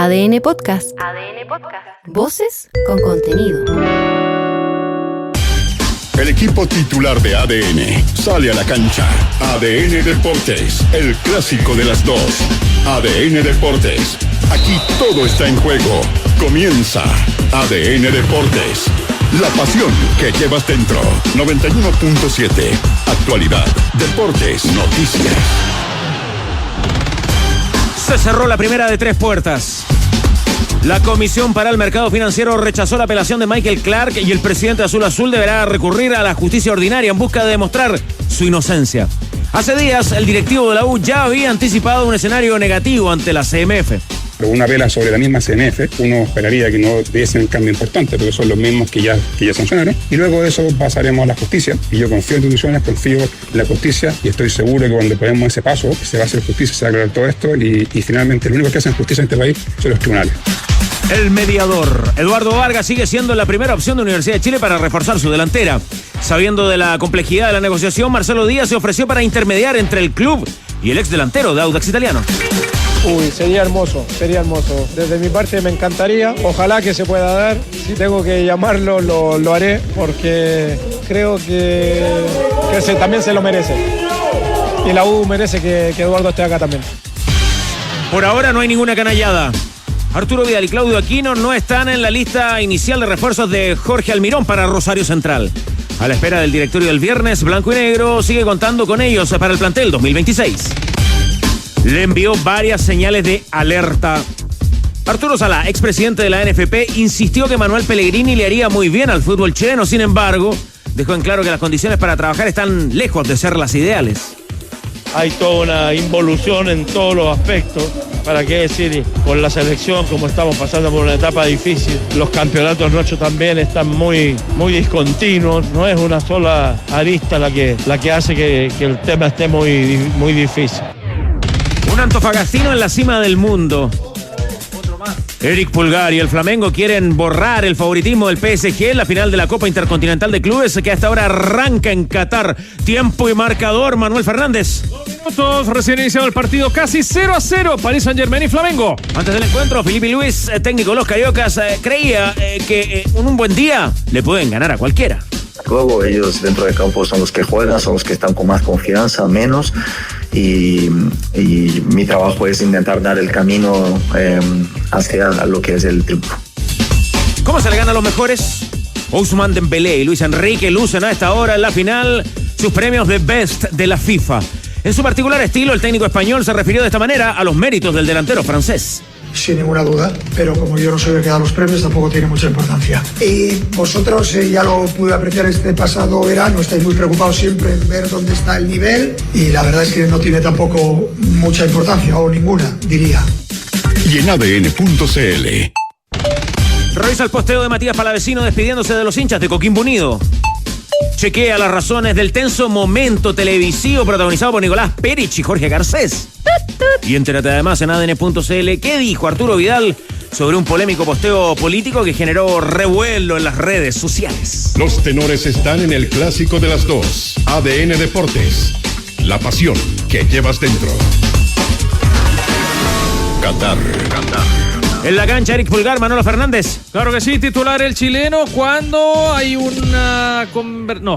ADN Podcast. ADN Podcast. Voces con contenido. El equipo titular de ADN sale a la cancha. ADN Deportes, el clásico de las dos. ADN Deportes, aquí todo está en juego. Comienza ADN Deportes, la pasión que llevas dentro. 91.7, actualidad, deportes, noticias. Se cerró la primera de tres puertas. La Comisión para el Mercado Financiero rechazó la apelación de Michael Clark y el presidente Azul Azul deberá recurrir a la justicia ordinaria en busca de demostrar su inocencia. Hace días, el directivo de la U ya había anticipado un escenario negativo ante la CMF. Una vela sobre la misma CMF, uno esperaría que no diese un cambio importante, porque son los mismos que ya sancionaron. Y luego de eso pasaremos a la justicia. Y yo confío en instituciones, confío en la justicia y estoy seguro que cuando ponemos ese paso se va a hacer justicia, se va a aclarar todo esto y finalmente lo único que hacen justicia en este país son los tribunales. El mediador Eduardo Vargas sigue siendo la primera opción de Universidad de Chile para reforzar su delantera. Sabiendo de la complejidad de la negociación, Marcelo Díaz se ofreció para intermediar entre el club y el ex delantero de Audax Italiano. Uy, sería hermoso. Desde mi parte me encantaría, ojalá que se pueda dar. Si tengo que llamarlo, lo haré, porque creo que también se lo merece. Y la U merece que Eduardo esté acá también. Por ahora no hay ninguna canallada. Arturo Vidal y Claudio Aquino no están en la lista inicial de refuerzos de Jorge Almirón para Rosario Central. A la espera del directorio del viernes, Blanco y Negro sigue contando con ellos para el plantel 2026. Le envió varias señales de alerta. Arturo Salá, expresidente de la NFP, insistió que Manuel Pellegrini le haría muy bien al fútbol chileno. Sin embargo, dejó en claro que las condiciones para trabajar están lejos de ser las ideales. Hay toda una involución en todos los aspectos. ¿Para qué decir? Con la selección, como estamos pasando por una etapa difícil, los campeonatos nuestros también están muy discontinuos. No es una sola arista la que hace que el tema esté muy difícil. Un antofagastino en la cima del mundo. Eric Pulgar y el Flamengo quieren borrar el favoritismo del PSG en la final de la Copa Intercontinental de Clubes que hasta ahora arranca en Qatar. Tiempo y marcador, Manuel Fernández. Minutos, recién iniciado el partido, casi 0-0, Paris Saint-Germain y Flamengo. Antes del encuentro, Felipe Luis, técnico de los Cariocas, creía que un buen día le pueden ganar a cualquiera. Luego ellos dentro del campo son los que juegan, son los que están con más confianza, menos, y mi trabajo es intentar dar el camino hacia lo que es el triunfo. ¿Cómo se le gana a los mejores? Ousmane Dembélé y Luis Enrique lucen a esta hora en la final sus premios de Best de la FIFA. En su particular estilo, el técnico español se refirió de esta manera a los méritos del delantero francés. Sin ninguna duda, pero como yo no soy el que da los premios, tampoco tiene mucha importancia. Y vosotros, ya lo pude apreciar este pasado verano, estáis muy preocupados siempre en ver dónde está el nivel y la verdad es que no tiene tampoco mucha importancia, o ninguna, diría. Y en ADN.cl. Revisa el posteo de Matías Palavecino despidiéndose de los hinchas de Coquimbo Unido. Chequea las razones del tenso momento televisivo protagonizado por Nicolás Perich y Jorge Garcés. Y entérate además en ADN.cl qué dijo Arturo Vidal sobre un polémico posteo político que generó revuelo en las redes sociales. Los tenores están en el clásico de las dos. ADN Deportes, la pasión que llevas dentro. Qatar. En la cancha, Eric Pulgar, Manolo Fernández. Claro que sí, titular el chileno cuando hay una...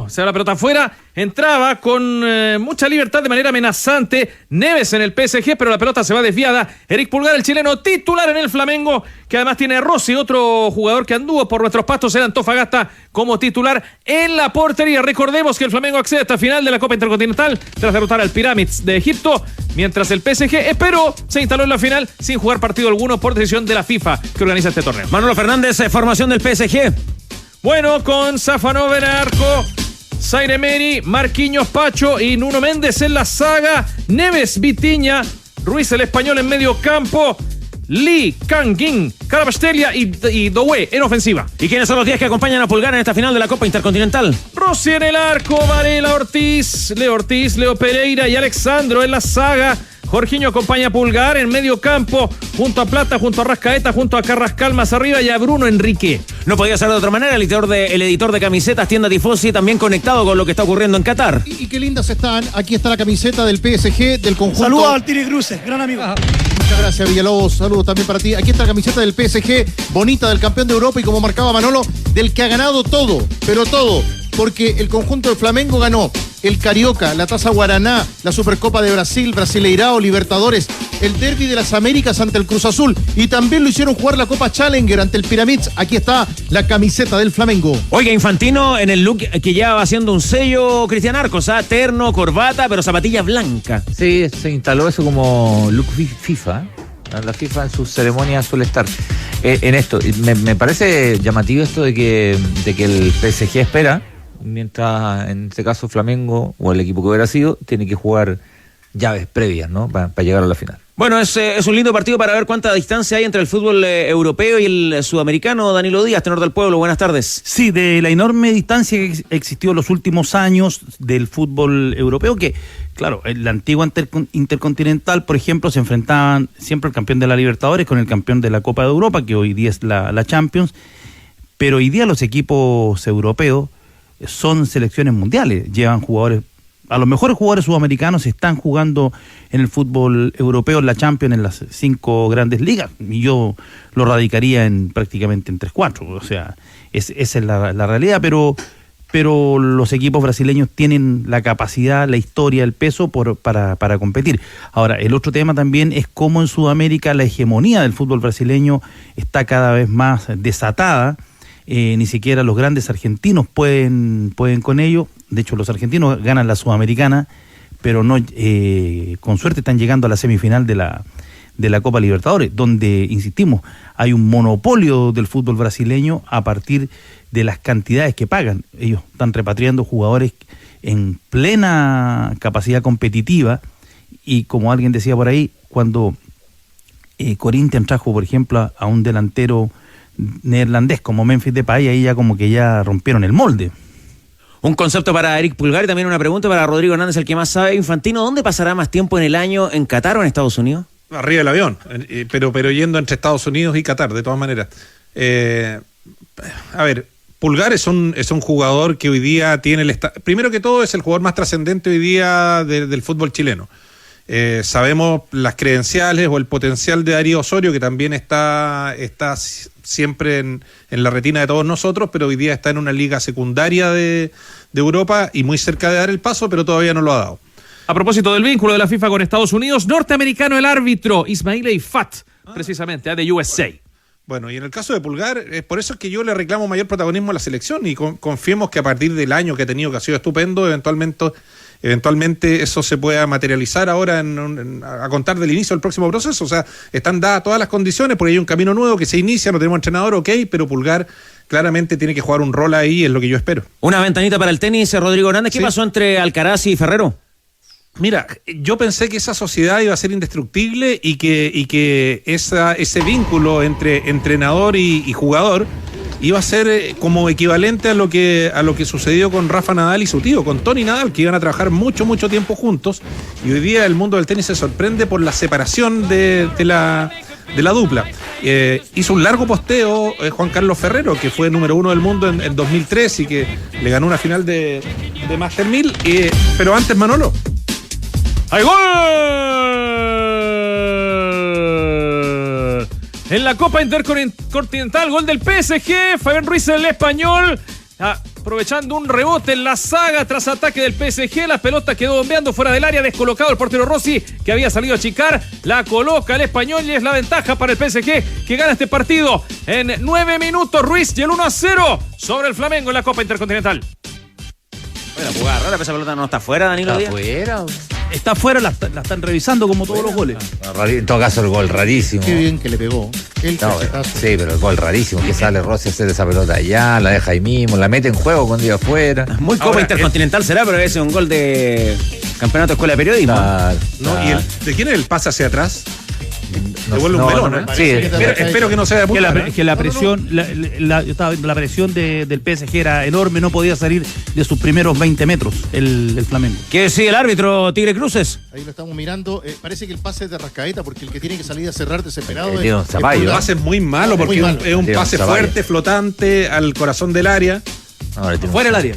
se va la pelota afuera, entraba con mucha libertad de manera amenazante Neves en el PSG, pero la pelota se va desviada. Eric Pulgar, el chileno titular en el Flamengo, que además tiene a Rossi, otro jugador que anduvo por nuestros pastos en Antofagasta como titular en la portería. Recordemos que el Flamengo accede a esta final de la Copa Intercontinental tras derrotar al Pyramids de Egipto, mientras el PSG esperó, se instaló en la final sin jugar partido alguno por decisión de la FIFA que organiza este torneo. Manolo Fernández, formación del PSG. Bueno, con Safanov en arco, Zaire Emery, Marquinhos, Pacho y Nuno Méndez en la saga, Neves, Vitinha, Ruiz el español en medio campo, Lee, Kang-in, Carabastelia y Doué en ofensiva. ¿Y quiénes son los 10 que acompañan a Pulgar en esta final de la Copa Intercontinental? Rossi en el arco, Varela, Leo Pereira y Alexandro en la saga. Jorginho acompaña a Pulgar en medio campo, junto a Plata, junto a Rascaeta, junto a Carrascal más arriba y a Bruno Enrique. No podía ser de otra manera, el editor de camisetas Tienda Tifosi también conectado con lo que está ocurriendo en Qatar. Y qué lindas están, aquí está la camiseta del PSG, del conjunto. Saludos al Tigre Cruces, gran amigo. Muchas gracias, Villalobos. Saludos también para ti. Aquí está la camiseta del PSG, bonita, del campeón de Europa y, como marcaba Manolo, del que ha ganado todo, pero todo. Porque el conjunto del Flamengo ganó el Carioca, la Taza Guaraná, la Supercopa de Brasil, Brasileirao, Libertadores, el Derbi de las Américas ante el Cruz Azul, y también lo hicieron jugar la Copa Challenger ante el Pyramids. Aquí está la camiseta del Flamengo. Oiga, Infantino en el look que ya va haciendo un sello Cristian Arcos, terno, corbata, pero zapatillas blancas. Sí, se instaló eso como look FIFA. La FIFA en sus ceremonias suele estar en esto. Me parece llamativo esto de que el PSG espera, mientras en este caso Flamengo o el equipo que hubiera sido tiene que jugar llaves previas, ¿no? Para llegar a la final. Bueno, es un lindo partido para ver cuánta distancia hay entre el fútbol europeo y el sudamericano. Danilo Díaz, tenor del pueblo, buenas tardes. Sí, de la enorme distancia que existió en los últimos años del fútbol europeo, que, claro, en la antigua Intercontinental, por ejemplo, se enfrentaban siempre el campeón de la Libertadores con el campeón de la Copa de Europa, que hoy día es la Champions, pero hoy día los equipos europeos son selecciones mundiales, llevan jugadores, a los mejores jugadores sudamericanos están jugando en el fútbol europeo, en la Champions, en las 5 grandes ligas, y yo lo radicaría prácticamente en 3-4, o sea, esa es la realidad, pero los equipos brasileños tienen la capacidad, la historia, el peso para competir. Ahora, el otro tema también es cómo en Sudamérica la hegemonía del fútbol brasileño está cada vez más desatada. Ni siquiera los grandes argentinos pueden con ello. De hecho, los argentinos ganan la Sudamericana, pero no con suerte están llegando a la semifinal de la Copa Libertadores, donde, insistimos, hay un monopolio del fútbol brasileño a partir de las cantidades que pagan. Ellos están repatriando jugadores en plena capacidad competitiva, y como alguien decía por ahí, cuando Corinthians trajo, por ejemplo, a un delantero neerlandés como Memphis Depay, ahí ya como que ya rompieron el molde. Un concepto para Eric Pulgar y también una pregunta para Rodrigo Hernández, el que más sabe. Infantino, ¿dónde pasará más tiempo en el año? ¿En Qatar o en Estados Unidos? Arriba del avión, pero yendo entre Estados Unidos y Qatar, de todas maneras. A ver, Pulgar es un jugador que hoy día tiene primero que todo es el jugador más trascendente hoy día del fútbol chileno. Sabemos las credenciales o el potencial de Darío Osorio, que también está siempre en la retina de todos nosotros, pero hoy día está en una liga secundaria de Europa y muy cerca de dar el paso, pero todavía no lo ha dado. A propósito del vínculo de la FIFA con Estados Unidos, norteamericano el árbitro Ismail Eifat, precisamente, de USA. Bueno, y en el caso de Pulgar, es por eso que yo le reclamo mayor protagonismo a la selección, y confiemos que a partir del año que ha tenido, que ha sido estupendo, eventualmente eso se pueda materializar ahora a contar del inicio del próximo proceso. O sea, están dadas todas las condiciones, porque hay un camino nuevo que se inicia, no tenemos entrenador, ok, pero Pulgar claramente tiene que jugar un rol ahí, es lo que yo espero. Una ventanita para el tenis, Rodrigo Hernández. ¿Qué pasó entre Alcaraz y Ferrero? Mira, yo pensé que esa sociedad iba a ser indestructible y que ese vínculo entre entrenador y jugador iba a ser como equivalente a lo que sucedió con Rafa Nadal y su tío, con Tony Nadal, que iban a trabajar mucho tiempo juntos, y hoy día el mundo del tenis se sorprende por la separación de la dupla. Hizo un largo posteo Juan Carlos Ferrero, que fue número 1 del mundo en 2003 y que le ganó una final de Master 1000, pero antes, Manolo. ¡Hay gol! En la Copa Intercontinental, gol del PSG, Fabián Ruiz, el español, aprovechando un rebote en la saga tras ataque del PSG, la pelota quedó bombeando fuera del área, descolocado el portero Rossi, que había salido a achicar, la coloca el español y es la ventaja para el PSG, que gana este partido en 9 minutos. Ruiz y el 1-0 sobre el Flamengo en la Copa Intercontinental. Buena jugada, rara, pero esa pelota no está fuera, Danilo Díaz. Está fuera, la están revisando como todos los goles. En todo caso, el gol rarísimo. Qué bien que le pegó. Sí, pero el gol rarísimo, que sale Rossi a hacer esa pelota allá, la deja ahí mismo, la mete en juego cuando iba afuera. Muy Copa Intercontinental será, pero ese es un gol de Campeonato de Escuela de Periodismo. ¿Y de quién es el pase hacia atrás? Devuelve un melón, Sí, espero que no sea de punta. Que la presión, la presión del PSG era enorme, no podía salir de sus primeros 20 metros el Flamengo. ¿Qué sigue el árbitro, Tigre Cruces? Ahí lo estamos mirando. Parece que el pase es de Rascaeta, porque el que tiene que salir a cerrar desesperado es Zapallo. El pase es muy malo, porque es un pase fuerte, flotante, al corazón del área. Fuera del área.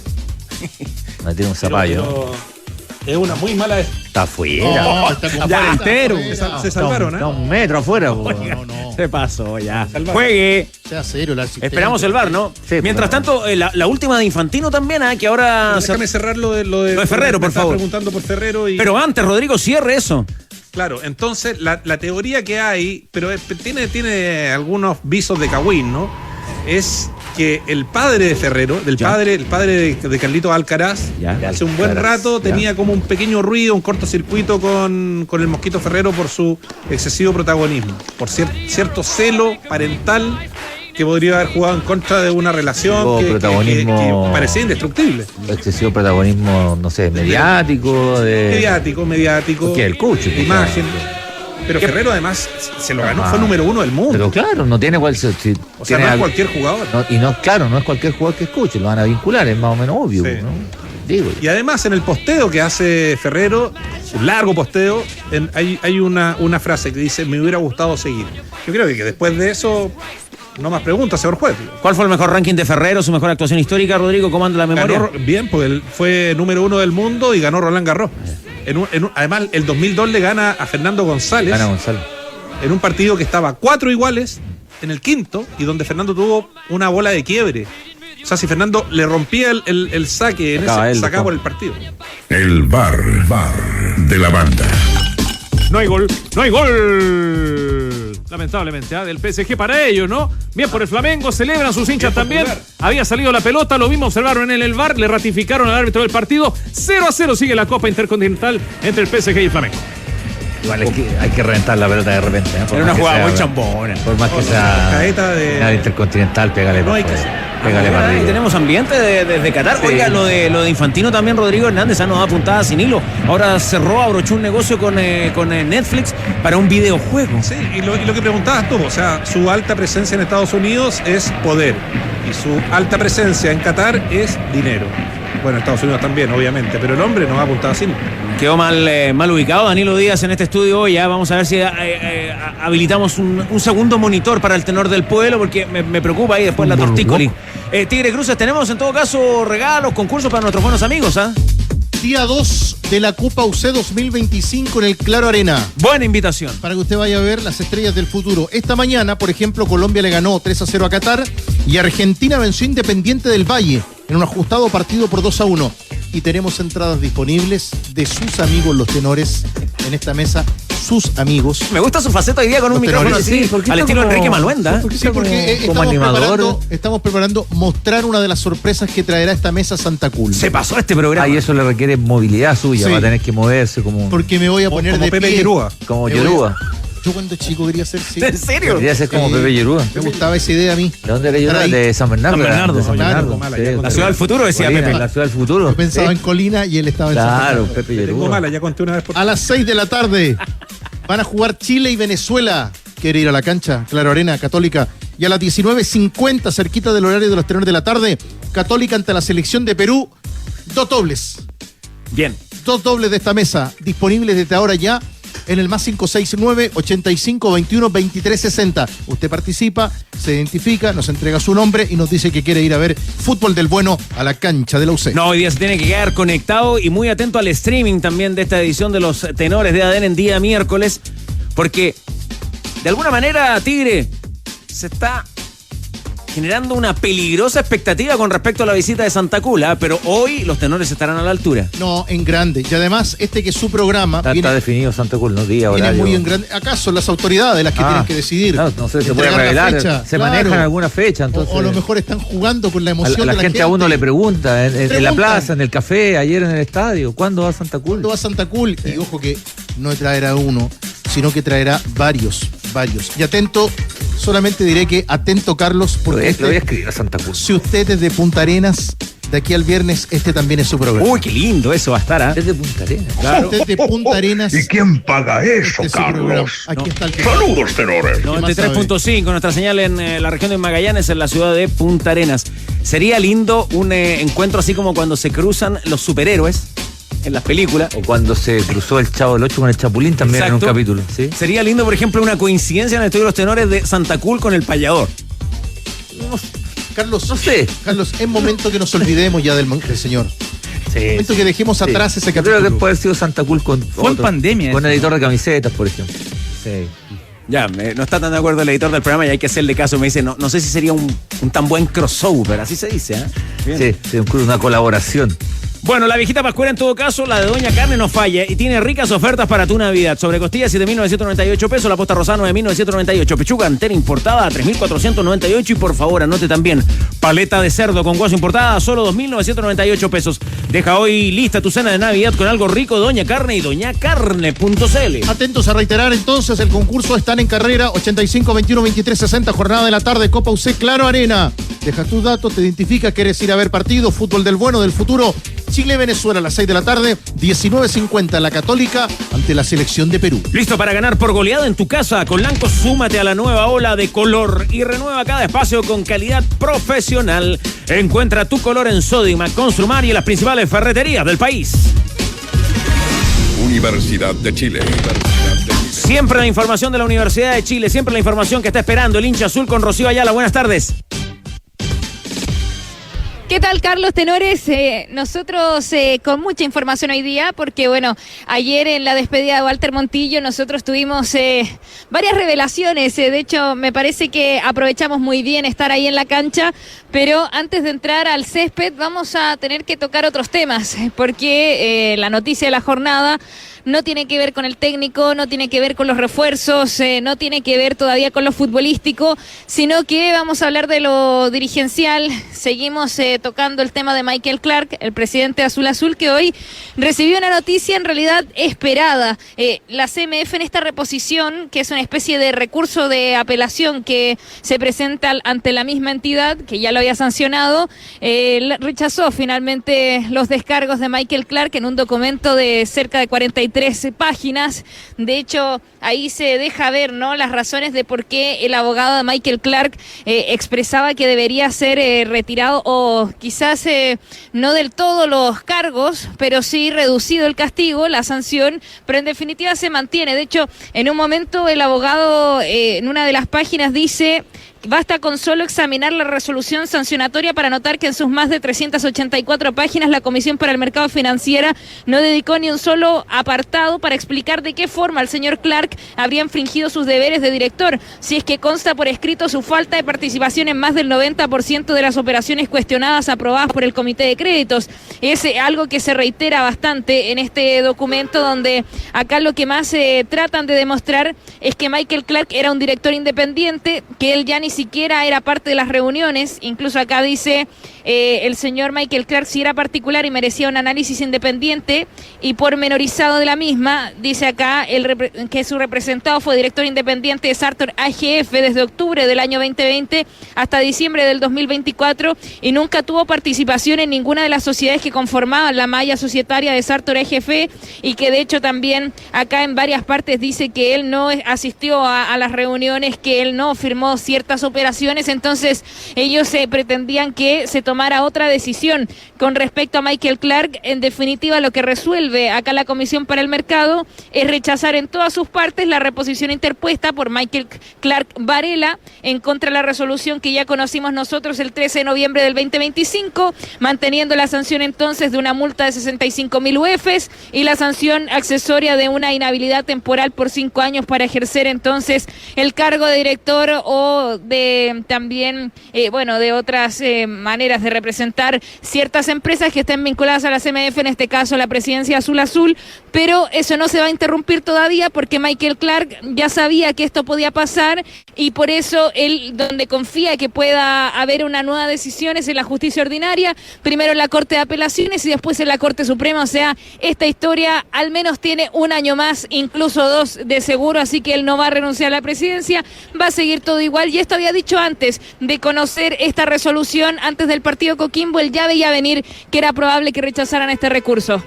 Le tiene un Zapallo. es una muy mala. Está afuera. Ya entero. Se salvaron, Está un metro afuera. Se pasó ya. Salvaron. Juegue. Sea serio el asistente. Esperamos el VAR, ¿no? Sí, Mientras tanto, la última de Infantino también, que ahora... Déjame cerrar lo de Ferrero, me por estás favor. preguntando por Ferrero y... Pero antes, Rodrigo, cierre eso. Claro, entonces la teoría que hay, pero tiene algunos visos de Cagüín, ¿no? Es que el padre de Ferrero, el padre de Carlitos Alcaraz, hace un buen rato tenía como un pequeño ruido, un cortocircuito con el Mosquito Ferrero por su excesivo protagonismo, por cierto celo parental que podría haber jugado en contra de una relación que parecía indestructible. Excesivo protagonismo, no sé, mediático. Mediático. ¿Qué? El coach. Imagen. Pero Ferrero además se lo ganó, fue número 1 del mundo. Pero claro, no tiene cual. O sea, no es cualquier jugador. No es cualquier jugador que escuche, lo van a vincular, es más o menos obvio, Sí. ¿no? Digo. Y además en el posteo que hace Ferrero, un largo posteo, hay una frase que dice: me hubiera gustado seguir. Yo creo que después de eso, no más preguntas, señor juez. ¿Cuál fue el mejor ranking de Ferrero, su mejor actuación histórica, Rodrigo? ¿Cómo anda la memoria? Bien, pues él fue número 1 del mundo y ganó Roland Garros. Además, el 2002 le gana a Fernando González. En un partido que estaba 4 iguales en el quinto y donde Fernando tuvo una bola de quiebre. O sea, si Fernando le rompía el saque, sacaba por el partido. El VAR de la banda. No hay gol. Lamentablemente, del PSG para ellos, ¿no? Bien por el Flamengo, celebran sus hinchas también. Había salido la pelota, lo mismo observaron en el VAR, le ratificaron al árbitro del partido. 0-0 sigue la Copa Intercontinental entre el PSG y el Flamengo. Igual es que hay que reventar la pelota de repente, ¿eh? Era una jugada muy chambona. Por más que sea la Intercontinental, pégale para arriba. Tenemos ambiente desde Qatar. Sí. Oiga, lo de Infantino también, Rodrigo Hernández, nos da puntada sin hilo. Ahora abrochó un negocio con Netflix para un videojuego. Sí, y lo que preguntabas tú, o sea, su alta presencia en Estados Unidos es poder y su alta presencia en Qatar es dinero. Bueno, Estados Unidos también, obviamente, pero el hombre no va apuntado así. Quedó mal ubicado Danilo Díaz en este estudio. Ya vamos a ver si habilitamos un segundo monitor para el tenor del pueblo, porque me preocupa ahí después la tortícoli. Tigre Cruces, tenemos en todo caso regalos, concursos para nuestros buenos amigos, Día 2 de la Copa UC 2025 en el Claro Arena. Buena invitación. Para que usted vaya a ver las estrellas del futuro. Esta mañana, por ejemplo, Colombia le ganó 3-0 a Qatar y Argentina venció Independiente del Valle en un ajustado partido por 2-1. Y tenemos entradas disponibles de sus amigos los tenores en esta mesa. Sus amigos. Me gusta su faceta hoy día con un micrófono así, al estilo Enrique Maluenda. Sí, porque estamos preparando mostrar una de las sorpresas que traerá esta mesa Santa Cool. Se pasó este programa. Y eso le requiere movilidad suya, va a tener que moverse como... Porque me voy a poner como de Pepe pie. Yerúa. Como Yerúa. Yo cuando chico quería ser ¿En serio? Quería ser como Pepe Yerúa. Me gustaba esa idea a mí. ¿De dónde era Yerúa? De San Bernardo. Claro. La ciudad del futuro, decía Colina, Pepe. La ciudad del futuro. Yo pensaba en Colina y él estaba en San Claro, Bernardo. Pepe Tengo Yerúa. mala, ya conté una vez por... A las 6 de la tarde van a jugar Chile y Venezuela. ¿Quiere ir a la cancha? Claro Arena, Católica. Y a las 19:50, cerquita del horario de los tenores de la tarde, Católica ante la selección de Perú. 2 dobles. Bien. 2 dobles de esta mesa, disponibles desde ahora ya en el más 569-8521-2360. Usted participa, se identifica, nos entrega su nombre y nos dice que quiere ir a ver fútbol del bueno a la cancha de la UC. No, hoy día se tiene que quedar conectado y muy atento al streaming también de esta edición de los tenores de ADN en día miércoles, porque de alguna manera, Tigre, se está generando una peligrosa expectativa con respecto a la visita de Santa Cula, pero hoy los tenores estarán a la altura. No, en grande. Y además, que es su programa. Está definido Santa Cruz, no día, viene horario. muy en grande. ¿Acaso son las autoridades las que tienen que decidir? No sé, se puede revelar. Se manejan alguna fecha. Entonces, o a lo mejor están jugando con la emoción a la de la gente. A uno le pregunta, en la plaza, en el café, ayer en el estadio, ¿cuándo va Santa Cruz? ¿Cuándo va Santa Cruz? Y ojo que no traerá uno, sino que traerá varios. Y atento, solamente diré que atento, Carlos, porque lo voy a escribir a Santa Cruz. Si usted es de Punta Arenas, de aquí al viernes, este también es su programa. Uy, qué lindo eso va a estar, Es de Punta Arenas. Claro. Usted es de Punta Arenas. ¿Y quién paga eso, Carlos? Aquí está el Saludos, tenores. 93.5, nuestra señal en la región de Magallanes, en la ciudad de Punta Arenas. Sería lindo un encuentro así como cuando se cruzan los superhéroes en las películas. O cuando se cruzó el Chavo del 8 con el Chapulín también. Exacto. En un capítulo. ¿Sí? Sería lindo, por ejemplo, una coincidencia en el estudio de los tenores de Santa Cruz con el payador. Carlos, no sé. Carlos, es momento que nos olvidemos ya del señor. Momento que dejemos atrás ese capítulo. Yo creo que puede haber sido Santa Cruz con Fue en pandemia. con editor de camisetas, por ejemplo. Sí. Ya, no está tan de acuerdo el editor del programa y hay que hacerle caso. Me dice, no sé si sería un tan buen crossover, así se dice, ¿eh? Sí, una colaboración. Bueno, la viejita pascuera en todo caso, la de Doña Carne no falla y tiene ricas ofertas para tu Navidad. Sobre costilla 7.998 pesos, la posta rosada 9.998, pechuga entera importada a 3.498 y por favor anote también paleta de cerdo con hueso importada a solo 2.998 pesos. Deja hoy lista tu cena de Navidad con algo rico, Doña Carne y doñacarne.cl. Atentos a reiterar entonces, el concurso Están en Carrera, 85 21 23 60, jornada de la tarde, Copa UC Claro Arena. Deja tus datos, te identifica, quieres ir a ver partido, fútbol del bueno, del futuro. Chile-Venezuela a las 6 de la tarde, 19:50 la Católica ante la selección de Perú. Listo para ganar por goleada en tu casa. Con Lanco súmate a la nueva ola de color y renueva cada espacio con calidad profesional. Encuentra tu color en Sodimac, Construmar y en las principales ferreterías del país. Universidad de Chile. Siempre la información de la Universidad de Chile, siempre la información que está esperando el hincha azul con Rocío Ayala. Buenas tardes. ¿Qué tal, Carlos Tenores? Nosotros con mucha información hoy día, porque bueno, ayer en la despedida de Walter Montillo nosotros tuvimos varias revelaciones. De hecho, me parece que aprovechamos muy bien estar ahí en la cancha, pero antes de entrar al césped vamos a tener que tocar otros temas, porque la noticia de la jornada no tiene que ver con el técnico, no tiene que ver con los refuerzos, no tiene que ver todavía con lo futbolístico, sino que vamos a hablar de lo dirigencial. Seguimos tocando el tema de Michael Clark, el presidente de Azul Azul, que hoy recibió una noticia en realidad esperada. La CMF en esta reposición, que es una especie de recurso de apelación que se presenta ante la misma entidad, que ya lo había sancionado, rechazó finalmente los descargos de Michael Clark en un documento de cerca de 43 páginas. De hecho, ahí se deja ver, ¿no?, las razones de por qué el abogado de Michael Clark expresaba que debería ser retirado o quizás no del todo los cargos, pero sí reducido el castigo, la sanción, pero en definitiva se mantiene. De hecho, en un momento el abogado en una de las páginas dice: basta con solo examinar la resolución sancionatoria para notar que en sus más de 384 páginas la Comisión para el Mercado Financiero no dedicó ni un solo apartado para explicar de qué forma el señor Clark habría infringido sus deberes de director, si es que consta por escrito su falta de participación en más del 90% de las operaciones cuestionadas aprobadas por el Comité de Créditos. Es algo que se reitera bastante en este documento, donde acá lo que más tratan de demostrar es que Michael Clark era un director independiente, que él ya ni siquiera era parte de las reuniones. Incluso acá dice el señor Michael Clark si era particular y merecía un análisis independiente y pormenorizado de la misma. Dice acá que su representado fue director independiente de Sartor AGF desde octubre del año 2020 hasta diciembre del 2024 y nunca tuvo participación en ninguna de las sociedades que conformaban la malla societaria de Sartor AGF, y que de hecho también acá en varias partes dice que él no asistió a las reuniones, que él no firmó ciertas operaciones. Entonces ellos pretendían que se tomara otra decisión con respecto a Michael Clark. En definitiva, lo que resuelve acá la Comisión para el Mercado es rechazar en todas sus partes la reposición interpuesta por Michael Clark Varela en contra de la resolución que ya conocimos nosotros el 13 de noviembre del 2025, manteniendo la sanción entonces de una multa de 65.000 UFs y la sanción accesoria de una inhabilidad temporal por 5 años para ejercer entonces el cargo de director o de también, de otras maneras de representar ciertas empresas que estén vinculadas a la CMF, en este caso la presidencia Azul Azul. Pero eso no se va a interrumpir todavía, porque Michael Clark ya sabía que esto podía pasar y por eso él, donde confía que pueda haber una nueva decisión, es en la justicia ordinaria, primero en la Corte de Apelaciones y después en la Corte Suprema. O sea, esta historia al menos tiene un año más, incluso 2 de seguro, así que él no va a renunciar a la presidencia, va a seguir todo igual. Y esto había dicho antes de conocer esta resolución, antes del partido Coquimbo, él ya veía venir que era probable que rechazaran este recurso.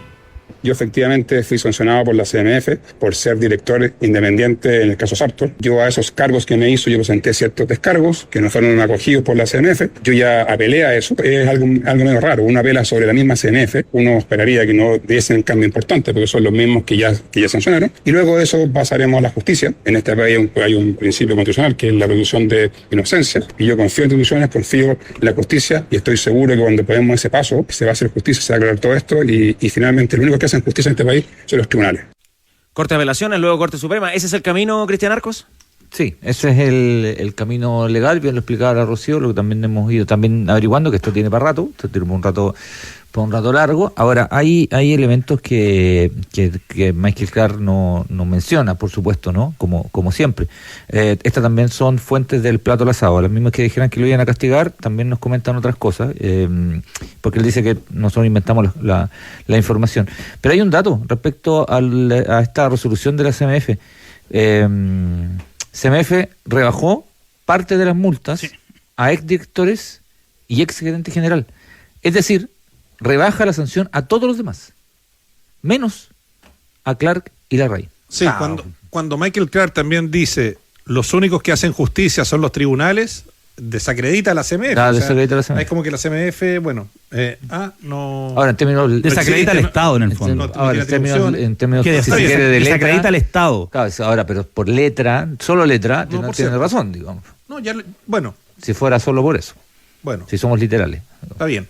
Yo efectivamente fui sancionado por la CMF por ser director independiente en el caso Sartor. Yo a esos cargos que me hizo, yo presenté ciertos descargos que no fueron acogidos por la CMF. Yo ya apelé a eso. Es algo medio raro. Una apela sobre la misma CMF. Uno esperaría que no diesen un cambio importante porque son los mismos que ya sancionaron. Y luego de eso pasaremos a la justicia. En este país hay un principio constitucional que es la presunción de inocencia. Y yo confío en instituciones, confío en la justicia y estoy seguro que cuando podemos ese paso se va a hacer justicia, se va a aclarar todo esto y finalmente lo único que hacen justicia en este país son los tribunales. Corte de apelaciones, luego Corte Suprema. ¿Ese es el camino, Cristian Arcos? Sí, ese es el camino legal, bien lo explicaba la Rocío, lo que también hemos ido también averiguando, que esto tiene para rato, esto tiene por un rato largo. Ahora, hay elementos que Michael Clark no menciona, por supuesto, ¿no? Como siempre. Estas también son fuentes del plato al asado. Las mismas que dijeran que lo iban a castigar, también nos comentan otras cosas, porque él dice que nosotros inventamos la información. Pero hay un dato respecto a esta resolución de la CMF. CMF rebajó parte de las multas a exdirectores y exgerente general. Es decir, rebaja la sanción a todos los demás, menos a Clark y Larraín. Sí, cuando Michael Clark también dice los únicos que hacen justicia son los tribunales, desacredita a la CMF. Desacredita la CMF. Es como que la CMF, no... Ahora, en términos... Desacredita al Estado, en el fondo. Ahora, en términos que si quiere de letra... Desacredita al Estado. Claro, ahora, pero por letra, solo letra, no tiene razón, digamos. No, si fuera solo por eso. Bueno. Si somos literales. Está bien.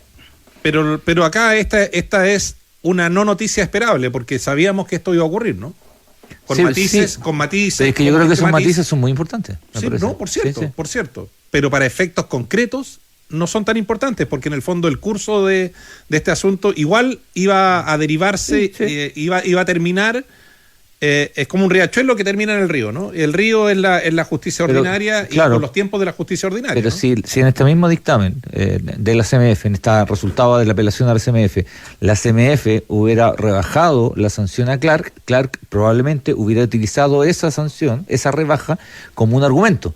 Pero acá esta es una no noticia esperable, porque sabíamos que esto iba a ocurrir, ¿no? Con matices. Pero es que yo creo que esos matices son muy importantes. Sí, no, por cierto. Pero para efectos concretos no son tan importantes, porque en el fondo el curso de este asunto igual iba a derivarse, iba a terminar. Es como un riachuelo que termina en el río, ¿no? El río es la justicia ordinaria, claro, y con los tiempos de la justicia ordinaria. Pero ¿no? si en este mismo dictamen de la CMF, en este resultado de la apelación a la CMF hubiera rebajado la sanción a Clark probablemente hubiera utilizado esa sanción, esa rebaja, como un argumento.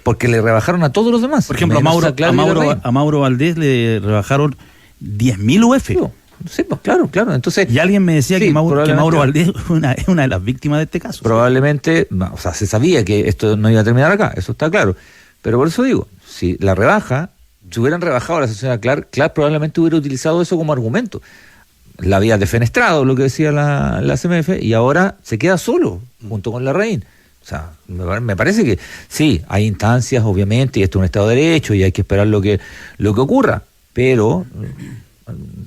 Porque le rebajaron a todos los demás. Por ejemplo, a Mauro Valdés le rebajaron 10.000 UF. Sí, pues claro. Entonces, y alguien me decía que Mauro Valdés es una de las víctimas de este caso. Probablemente, se sabía que esto no iba a terminar acá, eso está claro. Pero por eso digo, si la rebaja, si hubieran rebajado la sanción a Clark probablemente hubiera utilizado eso como argumento. La había defenestrado, lo que decía la CMF, y ahora se queda solo, junto con Larraín. O sea, me parece que sí, hay instancias, obviamente, y esto es un Estado de Derecho, y hay que esperar lo que ocurra, pero...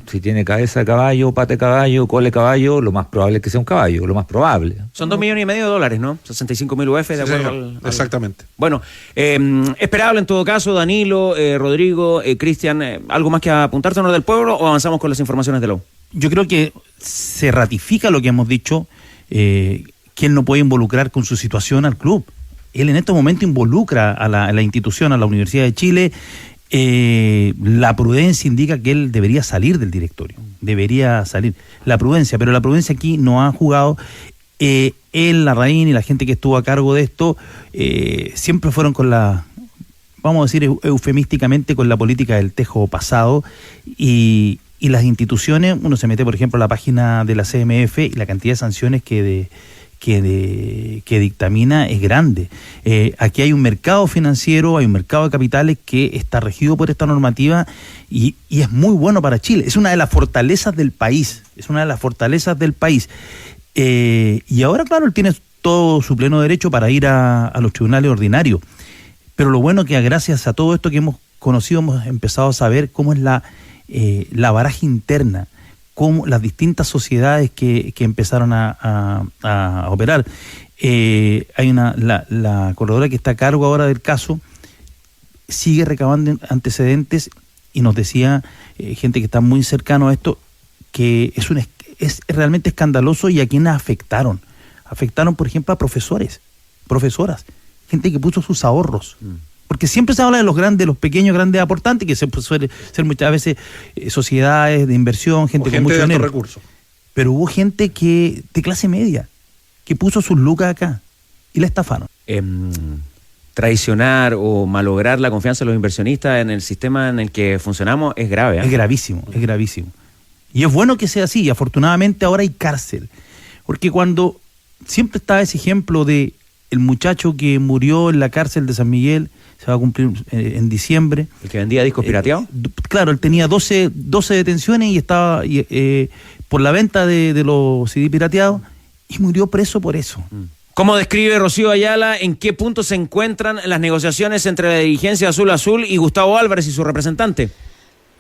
si tiene cabeza de caballo, pata de caballo, cola de caballo, lo más probable es que sea un caballo, lo más probable. Son $2,5 millones, ¿no? 65.000 UF de acuerdo al... Exactamente. Bueno, esperable en todo caso, Danilo, Rodrigo, Cristian, ¿algo más que apuntar, Honor del Pueblo, o avanzamos con las informaciones de la U? Yo creo que se ratifica lo que hemos dicho, que él no puede involucrar con su situación al club. Él en estos momentos involucra a la institución, a la Universidad de Chile. La prudencia indica que él debería salir del directorio, debería salir la prudencia, pero la prudencia aquí no ha jugado. Él, Larraín y la gente que estuvo a cargo de esto siempre fueron con vamos a decir eufemísticamente, con la política del tejo pasado, y las instituciones, uno se mete por ejemplo a la página de la CMF y la cantidad de sanciones que dictamina es grande. Aquí hay un mercado financiero, hay un mercado de capitales que está regido por esta normativa y es muy bueno para Chile. Es una de las fortalezas del país. Y ahora, claro, él tiene todo su pleno derecho para ir a los tribunales ordinarios. Pero lo bueno es que gracias a todo esto que hemos conocido, hemos empezado a saber cómo es la baraja interna, como las distintas sociedades que empezaron a operar. Hay la corredora que está a cargo ahora del caso, sigue recabando antecedentes y nos decía gente que está muy cercano a esto, que es realmente escandaloso y a quienes afectaron. Afectaron, por ejemplo, a profesoras, gente que puso sus ahorros. Porque siempre se habla de los pequeños grandes aportantes, que suele ser muchas veces sociedades de inversión, gente con mucho de dinero. altos recursos. Pero hubo gente de clase media que puso sus lucas acá y la estafaron. Traicionar o malograr la confianza de los inversionistas en el sistema en el que funcionamos es grave. Es gravísimo. Y es bueno que sea así, y afortunadamente ahora hay cárcel. Porque cuando siempre está ese ejemplo de el muchacho que murió en la cárcel de San Miguel, se va a cumplir en diciembre. ¿El que vendía discos pirateados? Claro, él tenía 12 detenciones y estaba por la venta de los CD pirateados y murió preso por eso. ¿Cómo describe Rocío Ayala en qué punto se encuentran las negociaciones entre la dirigencia Azul y Gustavo Álvarez y su representante?